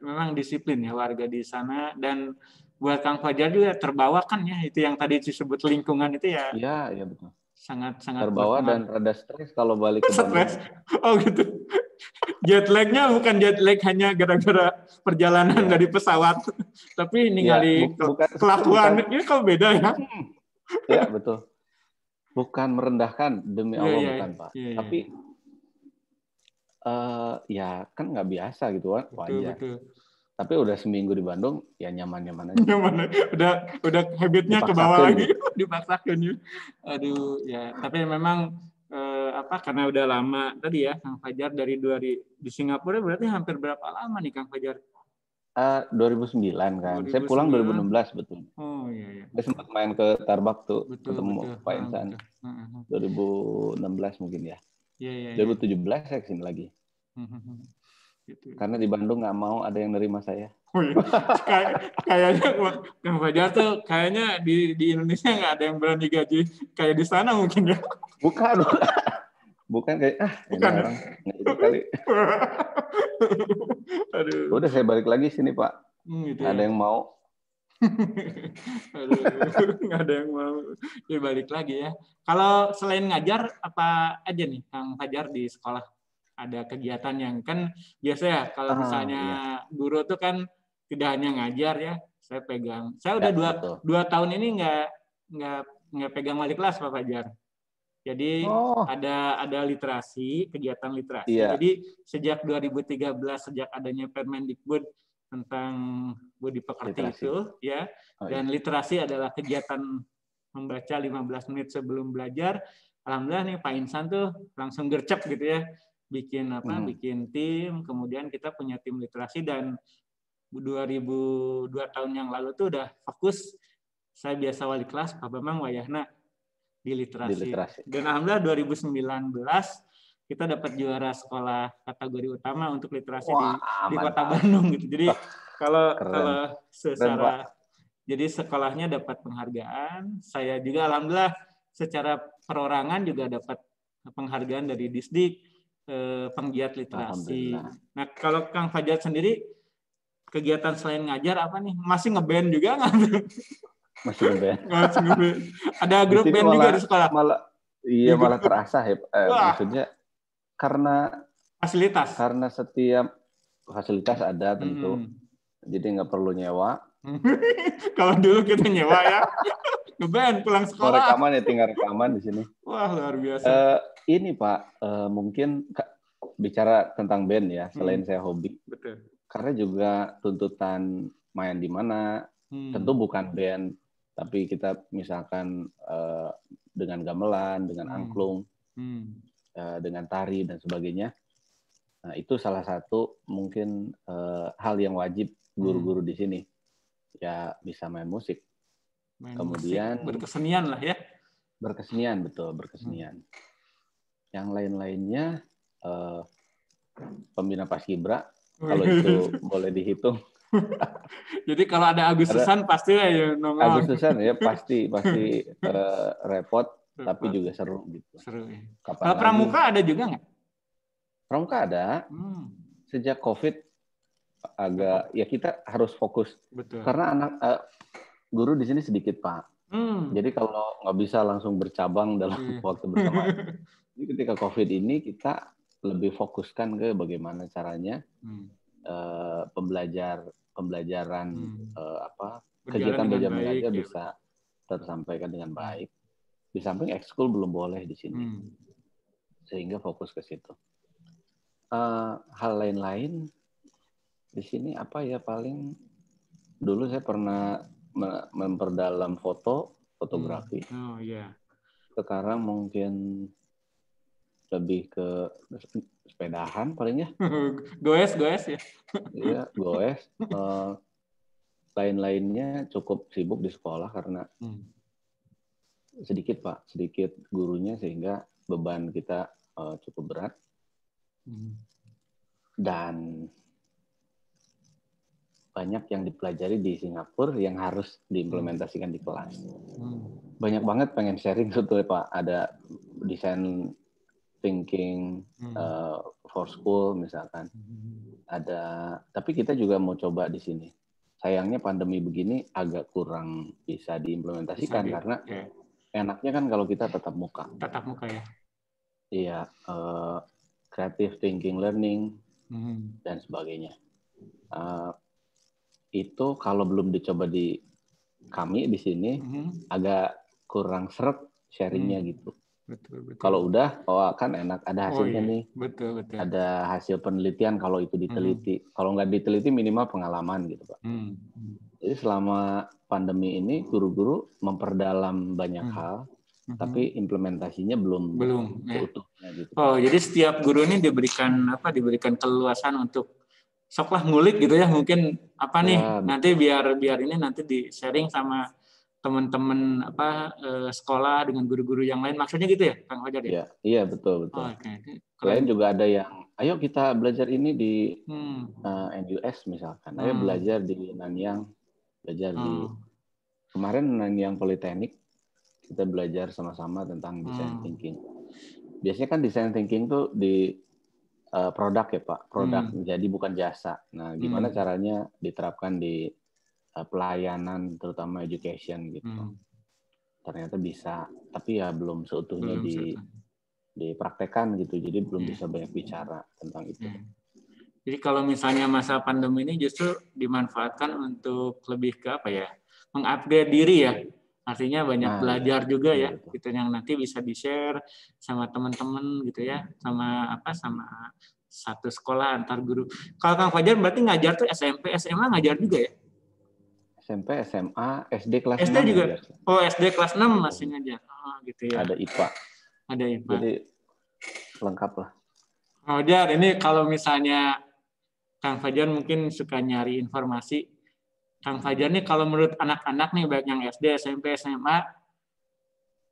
memang disiplin ya warga di sana, dan buat Kang Fajar juga terbawa kan ya, itu yang tadi disebut lingkungan itu ya. Iya betul. Sangat terbawa dan rada stres kalau balik ke Bandung. Stres. Oh gitu. Jet lag-nya bukan jet lag hanya gara-gara perjalanan dari pesawat, tapi ningali kelakuan ini kok beda ya. Ya betul. Bukan merendahkan, demi Allah bukan Pak. Tapi Ya kan nggak biasa gitu kan, wajar. Betul. Tapi udah seminggu di Bandung, ya nyaman-nyaman aja. Nyaman, udah habitnya ke bawah lagi, gitu. Dipaksakan ya. Aduh, ya. Tapi memang karena udah lama tadi ya, Kang Fajar di Singapura berarti hampir berapa lama nih Kang Fajar? 2009 kan. 2009. Saya pulang 2016 betul. Oh iya. Saya sempat main ke Tarbak tuh, ketemu Pak Insan. 2016 mungkin ya. Iya. 2017 saya kesini lagi. Gitu. Karena di Bandung nggak mau ada yang nerima saya. Oh iya. Kayaknya Kang Fajar tuh kayaknya di Indonesia nggak ada yang berani gaji kayak di sana mungkin ya. Bukan kayak bukan orang nggak kali. Aduh. Udah saya balik lagi sini Pak. Gitu nggak ada yang mau. Aduh, nggak ada yang mau. Ya balik lagi ya. Kalau selain ngajar apa aja nih Kang Fajar di sekolah? Ada kegiatan yang kan biasa ya kalau misalnya guru tuh kan tidak hanya ngajar ya, saya udah dua tahun ini nggak pegang wali kelas Pak Fajar. Jadi ada literasi, kegiatan literasi. Iya. Jadi sejak 2013 sejak adanya Permendikbud tentang budi pekerti itu ya, dan literasi adalah kegiatan membaca 15 menit sebelum belajar. Alhamdulillah nih Pak Insan tuh langsung gercep gitu ya. Bikin tim, kemudian kita punya tim literasi dan 2 tahun yang lalu tuh udah fokus saya biasa wali kelas Pak Bambang Wayahna di literasi. Dan alhamdulillah 2019 kita dapat juara sekolah kategori utama untuk literasi di Kota Bandung gitu. Jadi kalau secara jadi sekolahnya dapat penghargaan, saya juga alhamdulillah secara perorangan juga dapat penghargaan dari Disdik penggiat literasi. Nah, kalau Kang Fajar sendiri kegiatan selain ngajar apa nih? Masih ngeband juga nggak? Masih ngeband. Ada grup band juga di sekolah. Malah terasa ya. Maksudnya karena fasilitas. Karena setiap fasilitas ada tentu. Jadi nggak perlu nyewa. Kalau dulu kita nyewa ya. Ngeband pulang sekolah. Mau rekaman ya tinggal rekaman di sini. Wah, luar biasa. Ini Pak, mungkin bicara tentang band ya, selain saya hobi. Betul. Karena juga tuntutan main di mana, tentu bukan band, tapi kita misalkan dengan gamelan, dengan angklung, dengan tari dan sebagainya. Nah, itu salah satu mungkin hal yang wajib guru-guru di sini. Ya bisa main musik. Kemudian musik, berkesenian lah ya. Berkesenian, betul, berkesenian. Yang lain-lainnya pembina Paskibra, kalau itu boleh dihitung. Jadi kalau ada Agustusan pasti lah ya nongol. Agustusan ya pasti repot, tapi juga seru gitu. Seru ya. Kalau pramuka ada juga nggak? Pramuka ada. Sejak COVID agak ya kita harus fokus. Betul. Karena guru di sini sedikit Pak. Jadi kalau nggak bisa langsung bercabang dalam waktu bersamaan. Jadi ketika COVID ini kita lebih fokuskan ke bagaimana caranya pembelajaran kegiatan belajar mengajar bisa tersampaikan dengan baik. Di samping ekskul belum boleh di sini, sehingga fokus ke situ. Hal lain-lain di sini apa ya, paling dulu saya pernah memperdalam fotografi. Oh iya. Sekarang mungkin lebih ke sepedahan palingnya. Goes ya. Iya, goes. Lain-lainnya cukup sibuk di sekolah karena sedikit gurunya sehingga beban kita cukup berat. Dan banyak yang dipelajari di Singapura yang harus diimplementasikan di kelas. Banyak banget pengen sharing sebetulnya Pak. Ada desain thinking for school misalkan. Tapi kita juga mau coba di sini. Sayangnya pandemi begini agak kurang bisa diimplementasikan karena enaknya kan kalau kita tatap muka. Tatap muka ya. Iya, creative thinking learning dan sebagainya. Itu kalau belum dicoba di kami di sini agak kurang seret sharingnya gitu. Betul. Kalau udah, kan enak, ada hasilnya nih. Betul. Ada hasil penelitian kalau itu diteliti. Kalau nggak diteliti minimal pengalaman gitu, Pak. Jadi selama pandemi ini guru-guru memperdalam banyak hal, tapi implementasinya belum seutuhnya gitu. Oh, jadi setiap guru ini diberikan keleluasan untuk soklah ngulik gitu ya, mungkin apa nih nanti biar ini nanti di sharing sama teman-teman sekolah dengan guru-guru yang lain, maksudnya gitu ya, Kang Fajar ya? Iya betul. Okay. Selain juga ada yang, ayo kita belajar ini di NUS misalkan, ayo belajar di Nanyang, belajar di kemarin Nanyang Politeknik, kita belajar sama-sama tentang design thinking. Biasanya kan design thinking tuh di produk ya Pak, produk jadi bukan jasa. Nah, gimana caranya diterapkan di pelayanan terutama education gitu. Ternyata bisa, tapi ya belum seutuhnya dipraktekkan gitu. Jadi belum bisa banyak bicara tentang itu. Jadi kalau misalnya masa pandemi ini justru dimanfaatkan untuk lebih ke mengupgrade diri ya. Artinya banyak belajar juga ya, gitu yang nanti bisa di-share sama teman-teman gitu ya, sama satu sekolah antar guru. Kalau Kang Fajar berarti ngajar tuh SMP, SMA ngajar juga ya? SMP, SMA, SD kelas 6 juga. Ngajar. Oh, SD kelas 6 masih ngajar. Oh, gitu ya. Ada IPA. Jadi lengkap lah. Fajar, ini kalau misalnya Kang Fajar mungkin suka nyari informasi. Kang Fajar nih kalau menurut anak-anak nih baik yang SD, SMP, SMA,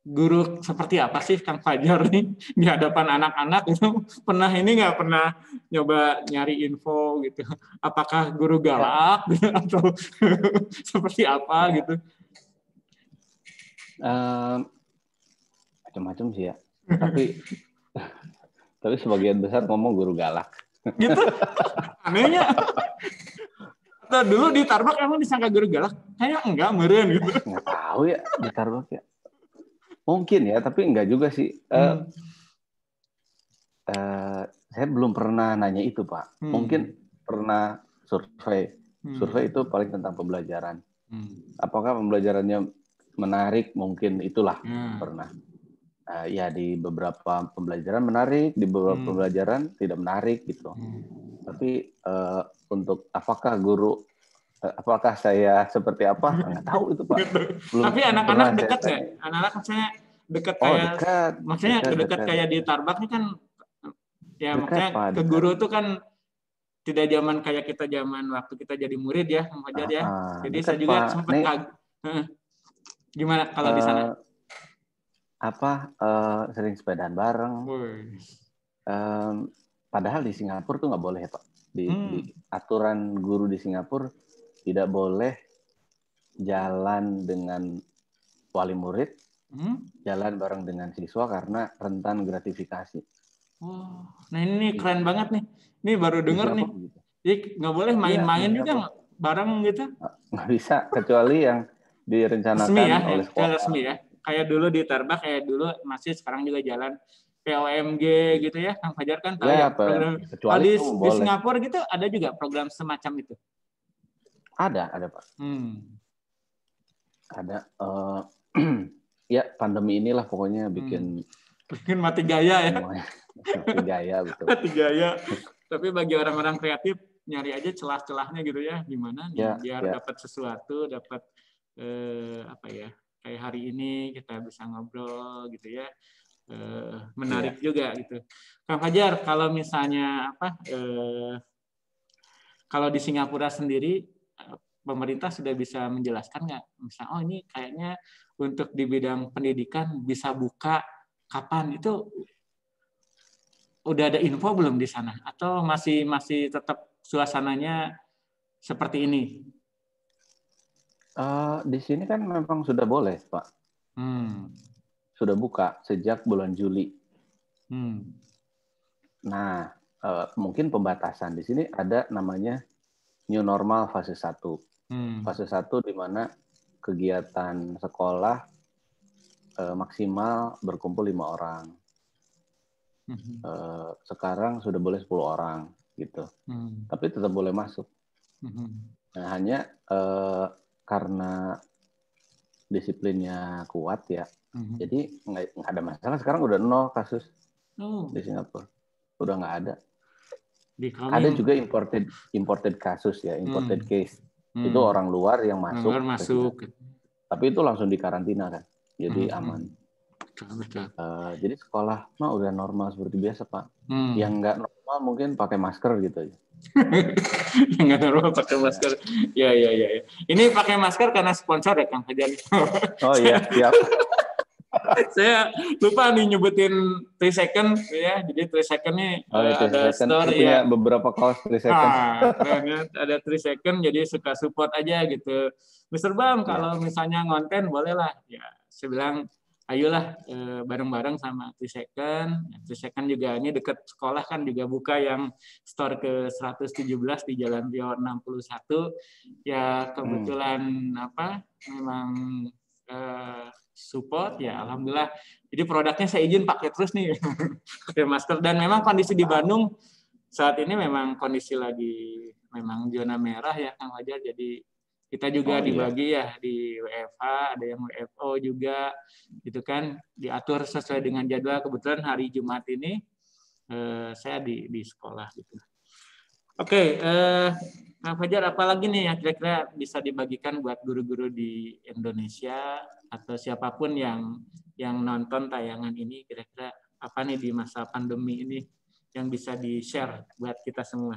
guru seperti apa sih Kang Fajar nih di hadapan anak-anak itu nggak pernah nyoba nyari info gitu, apakah guru galak gitu, atau seperti apa gitu? Macam-macam sih ya, tapi sebagian besar ngomong guru galak gitu, anehnya. Atau dulu di Tarbak emang disangka guru galak? Kayaknya enggak, meren gitu. Nggak tahu ya di Tarbak ya. Mungkin ya, tapi enggak juga sih. Saya belum pernah nanya itu, Pak. Mungkin pernah survei. Survei itu paling tentang pembelajaran. Apakah pembelajarannya menarik? Mungkin itulah pernah. Ya di beberapa pembelajaran menarik, di beberapa pembelajaran tidak menarik gitu. Tapi untuk apakah saya seperti apa? Nggak tahu itu Pak. Tapi anak-anak dekat nggak? Anak-anak maksudnya dekat kayak, dekat. Maksudnya dekat kayak di Tarbak ini kan, ya dekat, maksudnya Pak, ke guru itu kan tidak zaman kayak kita zaman waktu kita jadi murid ya, Fajar ya. Jadi dekat, saya juga sempat kaget. Gimana kalau di sana? Sering sepedaan bareng. Padahal di Singapura tuh nggak boleh ya Pak. Di aturan guru di Singapura tidak boleh jalan dengan wali murid, jalan bareng dengan siswa karena rentan gratifikasi. Nah ini keren banget nih. Ini baru dengar nih. Gitu. Jadi nggak boleh main-main juga bareng gitu? Nggak bisa, kecuali yang direncanakan oleh sekolah. Resmi ya. Kayak dulu di Tarbak, kayak dulu masih sekarang juga jalan POMG gitu ya, Kang Fajar kan tahu ya program. Kalau di Singapura gitu ada juga program semacam itu? Ada Pak. Ada. Ya pandemi inilah pokoknya bikin mati gaya ya. Mati gaya betul. Mati gaya. Tapi bagi orang-orang kreatif nyari aja celah-celahnya gitu ya, gimana nih biar dapat sesuatu, dapat kayak hari ini kita bisa ngobrol gitu ya. Menarik juga gitu. Kang Fajar, kalau misalnya kalau di Singapura sendiri pemerintah sudah bisa menjelaskan nggak? Misalnya, ini kayaknya untuk di bidang pendidikan bisa buka kapan, itu udah ada info belum di sana? Atau masih tetap suasananya seperti ini? Di sini kan memang sudah boleh, Pak. Sudah buka sejak bulan Juli. Nah, mungkin pembatasan di sini ada namanya new normal fase 1. Fase 1 di mana kegiatan sekolah maksimal berkumpul 5 orang. Sekarang sudah boleh 10 orang gitu. Tapi tetap boleh masuk. Nah, hanya karena disiplinnya kuat ya. Jadi nggak ada masalah. Sekarang udah 0 kasus di Singapura. Udah nggak ada. Ada juga imported kasus ya, imported case. Itu orang luar yang masuk. Tapi itu langsung dikarantina kan. Jadi aman. Jadi sekolah mah udah normal seperti biasa, Pak. Yang nggak normal mungkin pakai masker gitu aja. Yang nggak normal pakai masker. Ya. Ini pakai masker karena sponsor ya, Kang Fajar. Oh iya, siap. Saya lupa nih nyebutin 3 second ya. Jadi 3 second nih ada store ya. Punya beberapa kaos 3 second. Ada 3 second jadi suka support aja gitu. Mr. Bam, kalau misalnya ngonten bolehlah. Ya, saya bilang ayolah bareng-bareng sama 3 second. 3 second juga ini dekat sekolah kan juga buka yang store ke 117 di Jalan Riau 61. Ya kebetulan memang support ya, alhamdulillah. Jadi produknya saya izin pakai terus nih, pakai masker. Dan memang kondisi di Bandung saat ini memang kondisi lagi memang zona merah ya, Kang Fajar. Jadi kita juga dibagi ya di WFH, ada yang WFO juga, gitu kan, diatur sesuai dengan jadwal. Kebetulan hari Jumat ini saya di sekolah gitu. Oke, Kang Fajar, apalagi nih yang kira-kira bisa dibagikan buat guru-guru di Indonesia atau siapapun yang nonton tayangan ini, kira-kira apa nih di masa pandemi ini yang bisa di-share buat kita semua?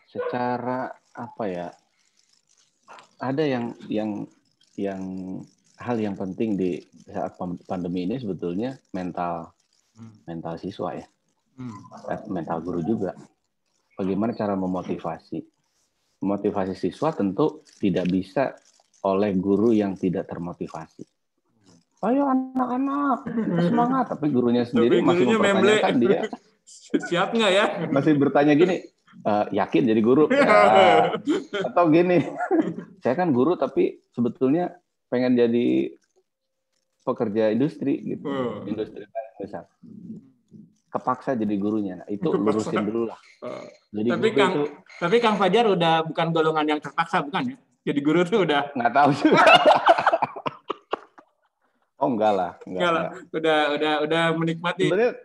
Secara apa ya? Ada yang hal yang penting di saat pandemi ini sebetulnya mental siswa ya. Mental guru juga. Bagaimana cara memotivasi siswa tentu tidak bisa oleh guru yang tidak termotivasi. Ayo anak-anak, semangat. Tapi gurunya sendiri masih mempertanyakan dia. Siap nggak ya? Masih bertanya gini, yakin jadi guru? Ya. Atau gini, saya kan guru tapi sebetulnya pengen jadi pekerja industri gitu. Industri misal. Kepaksa jadi gurunya. Nah, itu lurusin dulu lah. Jadi tapi Kang Fajar udah bukan golongan yang terpaksa, bukan ya? Jadi guru tuh udah nggak tahu sih. Oh enggak lah. Udah menikmati. Sebenarnya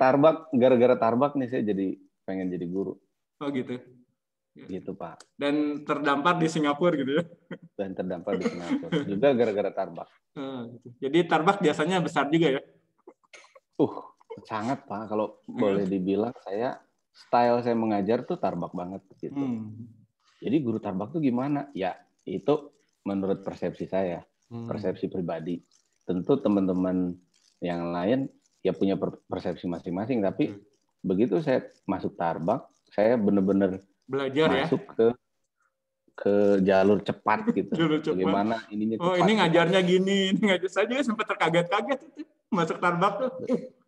gara-gara Tarbak nih saya jadi pengen jadi guru. Oh gitu. Gitu Pak. Dan terdampar di Singapura gitu ya. Dan terdampar di Singapura. Juga gara-gara Tarbak. Gitu. Jadi Tarbak biasanya besar juga ya? Sangat Pak. Kalau boleh dibilang style saya mengajar tuh Tarbak banget gitu. Jadi guru Tarbak tuh gimana? Ya itu menurut persepsi saya, persepsi pribadi. Tentu teman-teman yang lain ya punya persepsi masing-masing. Tapi begitu saya masuk Tarbak, saya benar-benar belajar masuk ke jalur cepat gitu. Bagaimana ininya cepat. Ini ngajarnya gini, saya juga sempat terkaget-kaget itu masuk Tarbak tuh.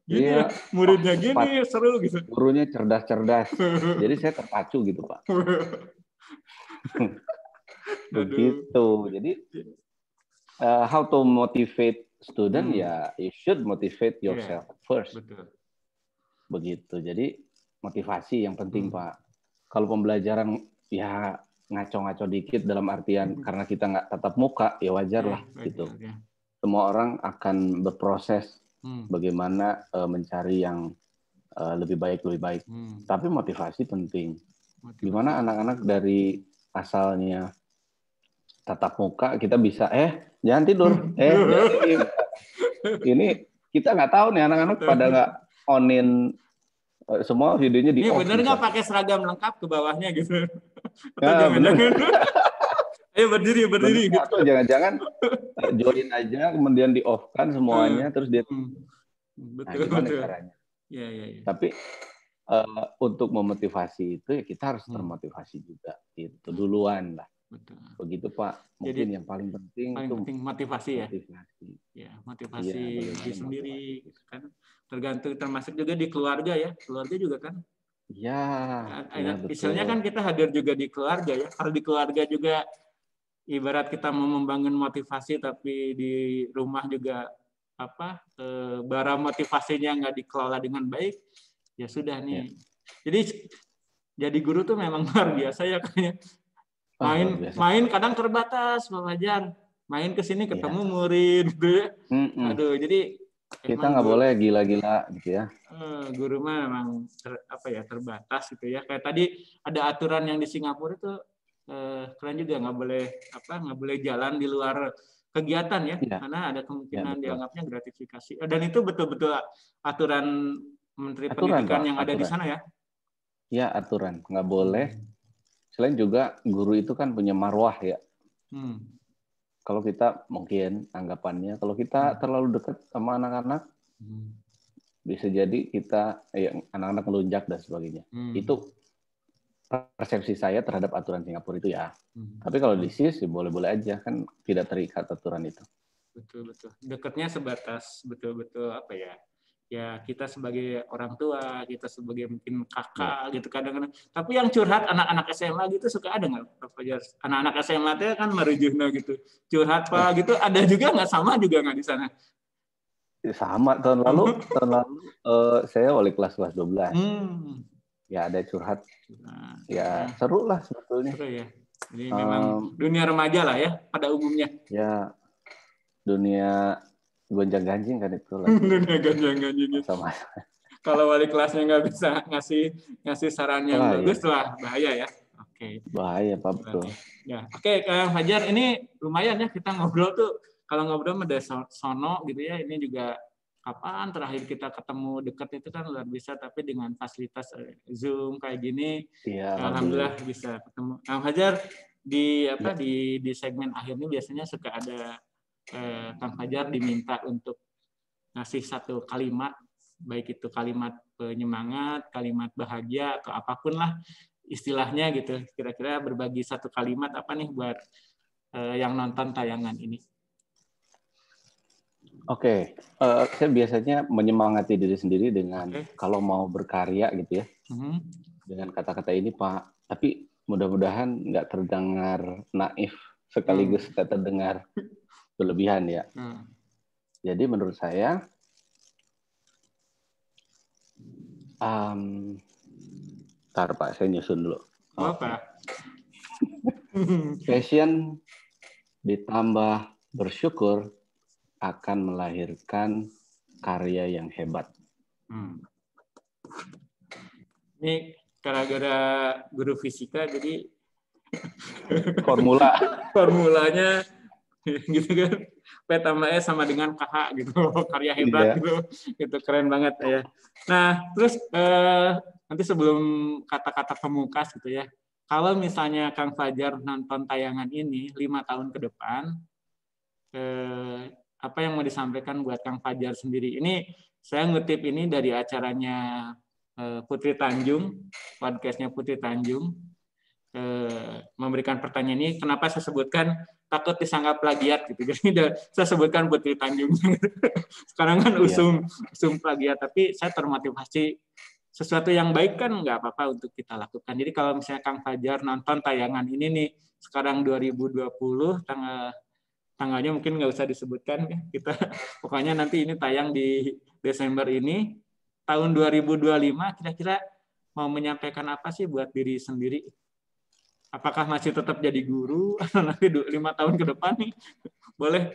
Gini ya, muridnya gini, seru gitu. Gurunya cerdas-cerdas. Jadi saya terpacu gitu, Pak. Begitu. Jadi how to motivate student ya, you should motivate yourself first. Betul. Begitu. Jadi motivasi yang penting, Pak. Kalau pembelajaran ya ngaco-ngaco dikit dalam artian karena kita nggak tatap muka, ya wajar lah gitu. Semua orang akan berproses bagaimana mencari yang lebih baik. Tapi motivasi penting. Gimana anak-anak dari asalnya tatap muka kita bisa jangan tidur. Ini kita nggak tahu nih anak-anak pada nggak onin semua videonya di off. Ini bener nggak pakai seragam lengkap ke bawahnya gitu? Ya, bener. Ayo berdiri. Gitu. Atau jangan-jangan join aja, kemudian di off kan semuanya, terus dia. Gimana caranya? Ya. Tapi untuk memotivasi itu ya kita harus termotivasi juga. Itu duluan lah. Betul. Begitu Pak. Mungkin yang paling penting motivasi ya. Motivasi diri sendiri kan. Termasuk juga di keluarga ya. Keluarga juga kan. Ya misalnya kan kita hadir juga di keluarga ya. Kalau di keluarga juga ibarat kita mau membangun motivasi tapi di rumah juga bara motivasinya nggak dikelola dengan baik, ya sudah nih. Jadi jadi guru tuh memang luar biasa ya kayaknya. Main kadang terbatas, Pak Fajar. Main ke sini ketemu murid gitu ya. Aduh, jadi kita nggak boleh gila-gila gitu ya. Guru mah memang terbatas gitu ya. Kayak tadi ada aturan yang di Singapura itu keren juga, nggak boleh jalan di luar kegiatan ya, karena ada kemungkinan dianggapnya gratifikasi. Dan itu betul-betul aturan Menteri Pendidikan yang ada di sana ya? Ya, aturan nggak boleh. Selain juga guru itu kan punya marwah ya. Kalau kita mungkin anggapannya, kalau kita terlalu dekat sama anak-anak, bisa jadi kita anak-anak melunjak dan sebagainya. Itu persepsi saya terhadap aturan Singapura itu ya. Tapi kalau di SIS boleh-boleh aja, kan tidak terikat aturan itu. Betul. Dekatnya sebatas betul-betul ya kita sebagai orang tua, kita sebagai mungkin kakak gitu kadang-kadang. Tapi yang curhat anak-anak SMA gitu suka ada nggak, Pak Fajar? Anak-anak SMA itu kan merujuhna gitu. Curhat Pak gitu, ada juga nggak, sama juga nggak di sana? Sama tahun lalu saya wali kelas 12. Ya ada curhat. Ya seru lah sebetulnya. Seru ya. Jadi memang dunia remaja lah ya pada umumnya. Ya dunia gonjang-ganjing kan itu. Dunia gonjang-ganjing. Kalau wali kelasnya nggak bisa ngasih saran yang bagus lah, bahaya ya. Oke. Bahaya Pak, betul. Ya, oke Kang Fajar, ini lumayan ya kita ngobrol tuh. Kalau ngobrol sama sono gitu ya, ini juga kapan terakhir kita ketemu dekat itu kan luar biasa, tapi dengan fasilitas Zoom kayak gini, alhamdulillah bisa ketemu. Kang Fajar di segmen akhir ini biasanya suka ada Kang Fajar diminta untuk ngasih satu kalimat, baik itu kalimat penyemangat, kalimat bahagia atau apapun lah istilahnya gitu. Kira-kira berbagi satu kalimat apa nih buat yang nonton tayangan ini? Oke, saya biasanya menyemangati diri sendiri dengan kalau mau berkarya gitu ya, dengan kata-kata ini Pak. Tapi mudah-mudahan nggak terdengar naif sekaligus terdengar berlebihan ya. Jadi menurut saya, ntar Pak, saya nyusun dulu. Apa? Passion ditambah bersyukur akan melahirkan karya yang hebat. Ini gara-gara guru fisika, jadi formulanya gitu kan, P tambah S sama dengan KH gitu, karya hebat gitu keren banget ya. Nah terus nanti sebelum kata-kata pemungkas gitu ya, kalau misalnya Kang Fajar nonton tayangan ini 5 tahun ke depan, apa yang mau disampaikan buat Kang Fajar sendiri? Ini saya ngutip ini dari acaranya Putri Tanjung, podcastnya Putri Tanjung, memberikan pertanyaan ini. Kenapa saya sebutkan takut disangka plagiat gitu? Jadi saya sebutkan Putri Tanjung. Sekarang kan usum plagiat, tapi saya termotivasi sesuatu yang baik kan nggak apa-apa untuk kita lakukan. Jadi kalau misalnya Kang Fajar nonton tayangan ini nih sekarang 2020 tanggalnya mungkin nggak usah disebutkan ya. Kita pokoknya nanti ini tayang di Desember ini tahun 2025, kira-kira mau menyampaikan apa sih buat diri sendiri? Apakah masih tetap jadi guru atau nanti 5 tahun ke depan nih? Boleh?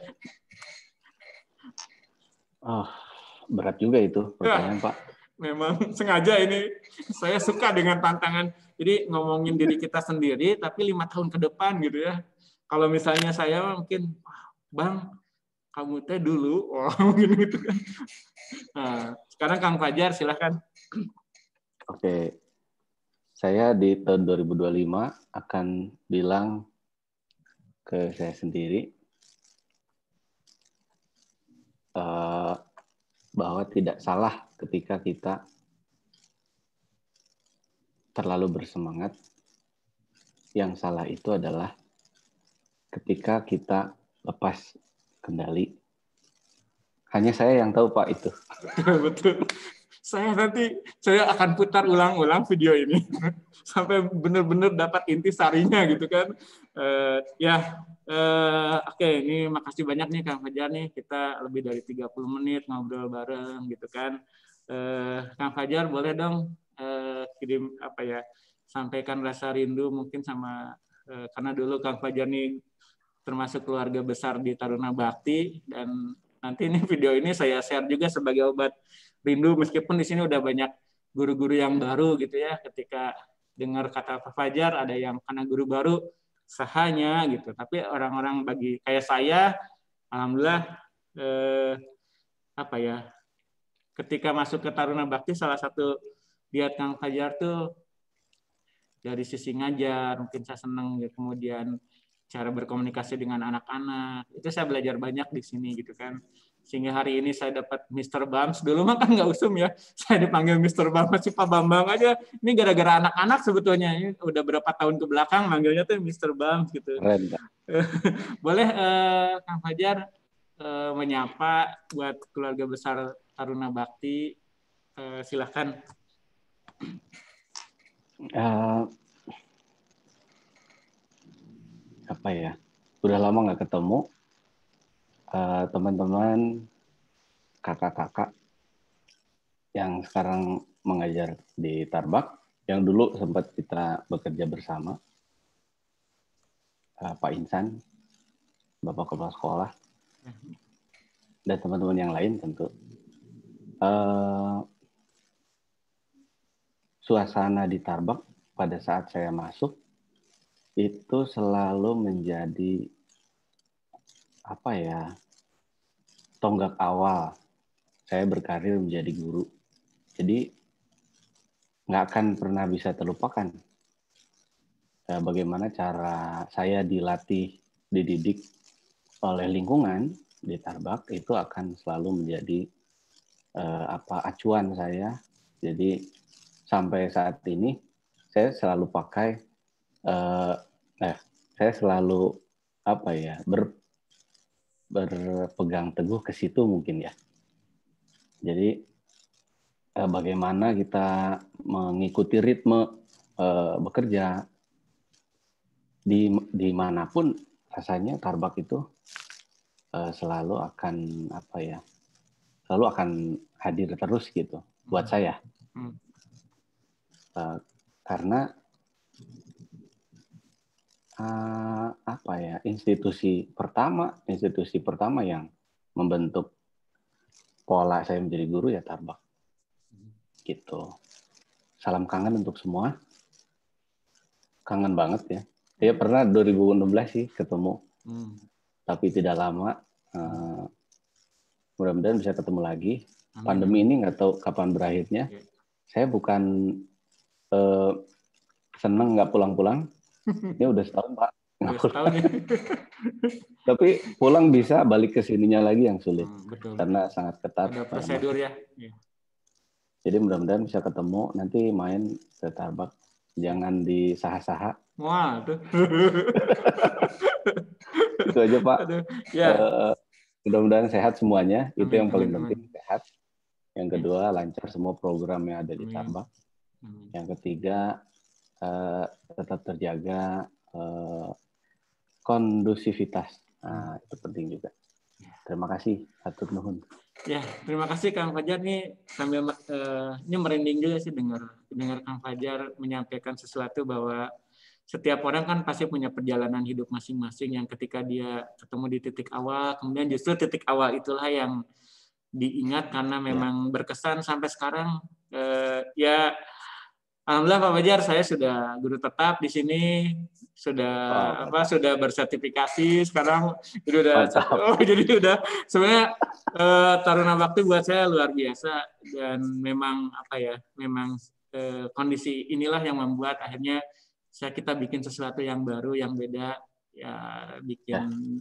Berat juga itu pertanyaan Pak. Memang sengaja ini saya suka dengan tantangan. Jadi ngomongin diri kita sendiri tapi 5 tahun ke depan gitu ya. Kalau misalnya saya mungkin, Bang, kamu teh dulu, mungkin gitu kan. Nah, sekarang Kang Fajar, silakan. Oke, saya di tahun 2025 akan bilang ke saya sendiri bahwa tidak salah ketika kita terlalu bersemangat. Yang salah itu adalah ketika kita lepas kendali. Hanya saya yang tahu Pak itu. Betul. Saya akan putar ulang-ulang video ini sampai benar-benar dapat intisarinya gitu kan. Oke, ini makasih banyak nih Kang Fajar nih, kita lebih dari 30 menit ngobrol bareng gitu kan. Kang Fajar boleh dong kirim sampaikan rasa rindu mungkin sama karena dulu Kang Fajar nih termasuk keluarga besar di Taruna Bakti, dan nanti ini video ini saya share juga sebagai obat rindu, meskipun di sini udah banyak guru-guru yang baru gitu ya, ketika dengar kata Pak Fajar ada yang karena guru baru sahanya gitu, tapi orang-orang bagi kayak saya, alhamdulillah apa ya, ketika masuk ke Taruna Bakti salah satu lihat Kang Fajar tuh dari sisi ngajar mungkin saya senang ya, kemudian cara berkomunikasi dengan anak-anak itu saya belajar banyak di sini gitu kan, sehingga hari ini saya dapat Mr. Bams. Dulu mah kan nggak usum ya, saya dipanggil Mr. Bams, masih Pak Bambang aja. Ini gara-gara anak-anak sebetulnya, ini udah berapa tahun ke belakang manggilnya tuh Mr. Bams gitu. Keren, Kak. Boleh Kang Fajar menyapa buat keluarga besar Taruna Bakti, silakan. Apa ya, udah lama nggak ketemu teman-teman, kakak-kakak yang sekarang mengajar di Tarbak, yang dulu sempat kita bekerja bersama, Pak Insan, Bapak Kepala Sekolah, dan teman-teman yang lain tentu. Suasana di Tarbak pada saat saya masuk itu selalu menjadi apa ya, tonggak awal saya berkarir menjadi guru. Jadi nggak akan pernah bisa terlupakan bagaimana cara saya dilatih, dididik oleh lingkungan di Tarbak, itu akan selalu menjadi acuan saya. Jadi sampai saat ini saya selalu pakai, saya selalu berpegang teguh ke situ mungkin ya. Jadi bagaimana kita mengikuti ritme bekerja dimanapun, rasanya Tarbak itu selalu akan selalu akan hadir terus gitu buat saya. Karena institusi pertama yang membentuk pola saya menjadi guru ya Tarbak gitu. Salam kangen untuk semua, kangen banget ya. Ya pernah 2016 sih ketemu, tapi tidak lama. Mudah-mudahan bisa ketemu lagi. Pandemi ini nggak tahu kapan berakhirnya. Saya bukan seneng nggak pulang-pulang. Ini udah setahun Pak. Tapi pulang bisa, balik ke sininya lagi yang sulit. Betul. Karena sangat ketat. Ada prosedur ya. Jadi mudah-mudahan bisa ketemu, nanti main ke Tarbak. Jangan di saha-saha. Wah, tuh. Itu aja Pak. Ya. Mudah-mudahan sehat semuanya. Itu yang paling penting, sehat. Yang kedua, lancar semua program yang ada di Tarbak. Yang ketiga, tetap terjaga kondusivitas. Nah, itu penting juga. Terima kasih, hatur nuhun. Ya, terima kasih Kang Fajar nih, sambil ini merinding juga sih dengar Kang Fajar menyampaikan sesuatu bahwa setiap orang kan pasti punya perjalanan hidup masing-masing yang ketika dia ketemu di titik awal, kemudian justru titik awal itulah yang diingat karena memang berkesan sampai sekarang. Ya, alhamdulillah Pak Fajar, saya sudah guru tetap di sini, sudah sudah bersertifikasi sekarang, jadi udah sebenarnya Taruna Bakti buat saya luar biasa, dan memang memang kondisi inilah yang membuat akhirnya kita bikin sesuatu yang baru, yang beda, ya bikin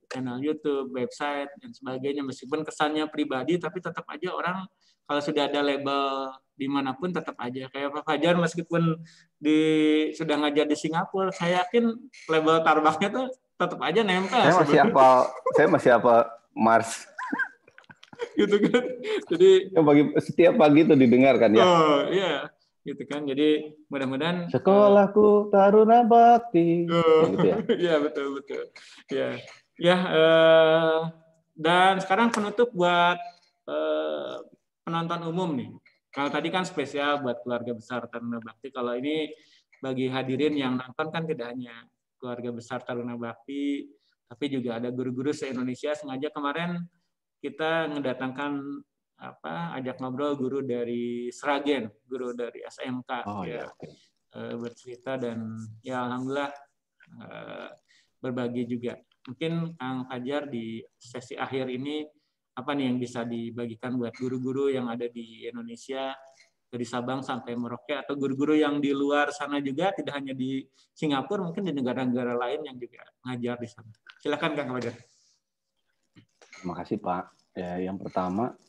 channel YouTube, website dan sebagainya, meskipun kesannya pribadi tapi tetap aja orang kalau sudah ada label dimanapun tetap aja kayak Pak Fajar, meskipun sudah ngajar di Singapura, saya yakin label Tarbaknya tuh tetap aja nempel. Saya masih hafal Mars. Gitu kan. Jadi setiap pagi itu didengarkan ya. Oh iya, gitu kan. Jadi mudah-mudahan sekolahku Taruna Bakti. Gitu ya. Iya betul. Ya. Ya, dan sekarang penutup buat penonton umum nih. Kalau tadi kan spesial buat keluarga besar Taruna Bakti, kalau ini bagi hadirin yang nonton kan tidak hanya keluarga besar Taruna Bakti, tapi juga ada guru-guru se-Indonesia. Sengaja kemarin kita mendatangkan ajak ngobrol guru dari Sragen, guru dari SMK bercerita, dan ya alhamdulillah berbagi juga. Mungkin Kang Fajar di sesi akhir ini apa nih yang bisa dibagikan buat guru-guru yang ada di Indonesia dari Sabang sampai Merauke, atau guru-guru yang di luar sana juga, tidak hanya di Singapura, mungkin di negara-negara lain yang juga ngajar di sana. Silakan Kang Fajar. Terima kasih Pak. Ya, yang pertama,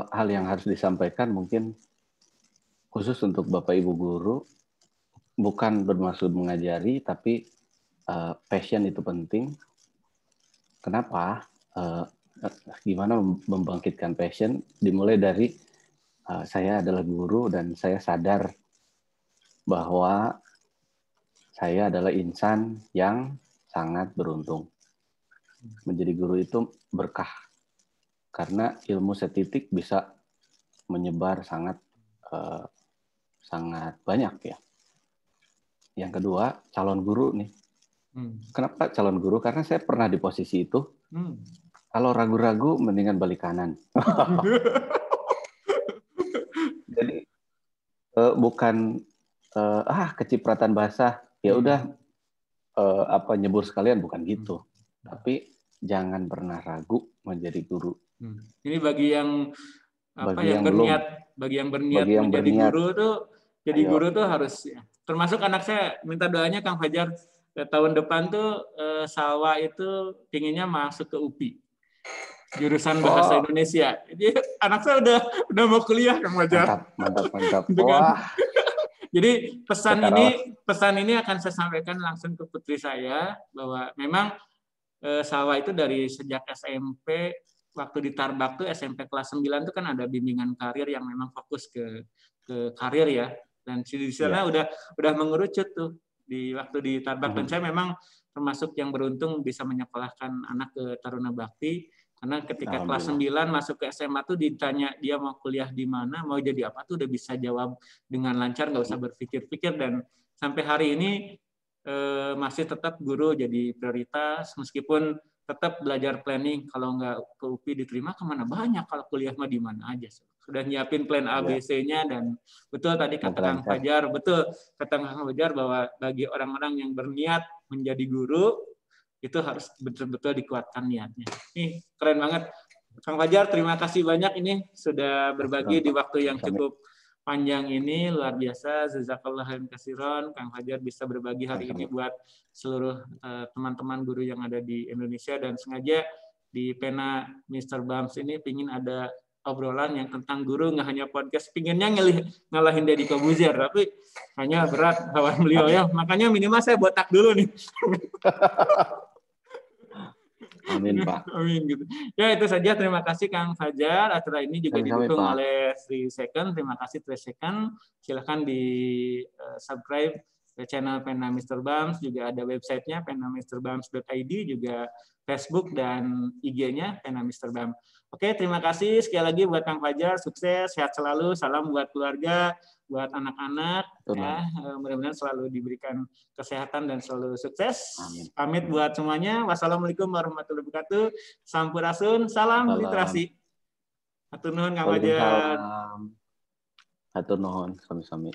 hal yang harus disampaikan mungkin khusus untuk Bapak Ibu guru, bukan bermaksud mengajari, tapi passion itu penting. Kenapa? Gimana membangkitkan passion? Dimulai dari saya adalah guru dan saya sadar bahwa saya adalah insan yang sangat beruntung. Menjadi guru itu berkah, karena ilmu setitik bisa menyebar sangat banyak ya. Yang kedua, calon guru nih. Kenapa calon guru? Karena saya pernah di posisi itu. Kalau ragu-ragu, mendingan balik kanan. Jadi bukan kecipratan basah, ya udah nyebur sekalian, bukan gitu. Tapi jangan pernah ragu menjadi guru. Ini bagi yang berniat menjadi guru tuh, jadi guru tuh harus ya. Termasuk anak saya minta doanya Kang Fajar, tahun depan tuh Salwa itu pinginnya masuk ke UPI. Jurusan bahasa Indonesia. Jadi anak saya udah mau kuliah Kang Fajar. Mantap. Wah. Jadi pesan ini akan saya sampaikan langsung ke putri saya, bahwa memang Salwa itu dari sejak SMP, waktu di Tarbak tuh SMP kelas 9 tuh kan ada bimbingan karir yang memang fokus ke karir ya. Dan di sana udah mengerucut tuh di waktu di Tarbak. Dan saya memang termasuk yang beruntung bisa menyekolahkan anak ke Taruna Bakti. Karena ketika kelas 9 masuk ke SMA tuh ditanya dia mau kuliah di mana, mau jadi apa tuh udah bisa jawab dengan lancar, nggak usah berpikir-pikir. Dan sampai hari ini masih tetap guru jadi prioritas, meskipun tetap belajar planning. Kalau nggak ke UPI diterima kemana, banyak. Kalau kuliah mah di mana aja. Sudah nyiapin plan ABC-nya. Dan betul tadi kata Kang Fajar, bahwa bagi orang-orang yang berniat menjadi guru, itu harus betul-betul dikuatkan niatnya. Nih, keren banget. Kang Fajar, terima kasih banyak ini sudah berbagi di waktu yang cukup panjang ini, luar biasa. Jazakallah khairan katsiran. Kang Fajar bisa berbagi hari ini buat seluruh teman-teman guru yang ada di Indonesia. Dan sengaja di Pena Mr. Bams ini pingin ada obrolan yang tentang guru, nggak hanya podcast. Pinginnya ngalahin Deddy Kobuzier, tapi hanya berat lawan beliau ya. Makanya minimal saya botak dulu nih. Amin Pak. Amin gitu. Ya itu saja, terima kasih Kang Fajar. Acara ini juga didukung oleh 3 Second. Terima kasih 3 Second. Silahkan di subscribe channel Pena Mr. Bams. Juga ada websitenya penamisterbams.id, juga Facebook dan IG-nya Pena Mr. Bams. Oke, terima kasih sekali lagi buat Kang Fajar. Sukses, sehat selalu. Salam buat keluarga, buat anak-anak. Ya, mudah-mudahan selalu diberikan kesehatan dan selalu sukses. Amin. Pamit buat semuanya. Wassalamualaikum warahmatullahi wabarakatuh. Sampurasun, salam literasi. Hatur nuhun Kang Fajar. Hatur nuhun, sami-sami.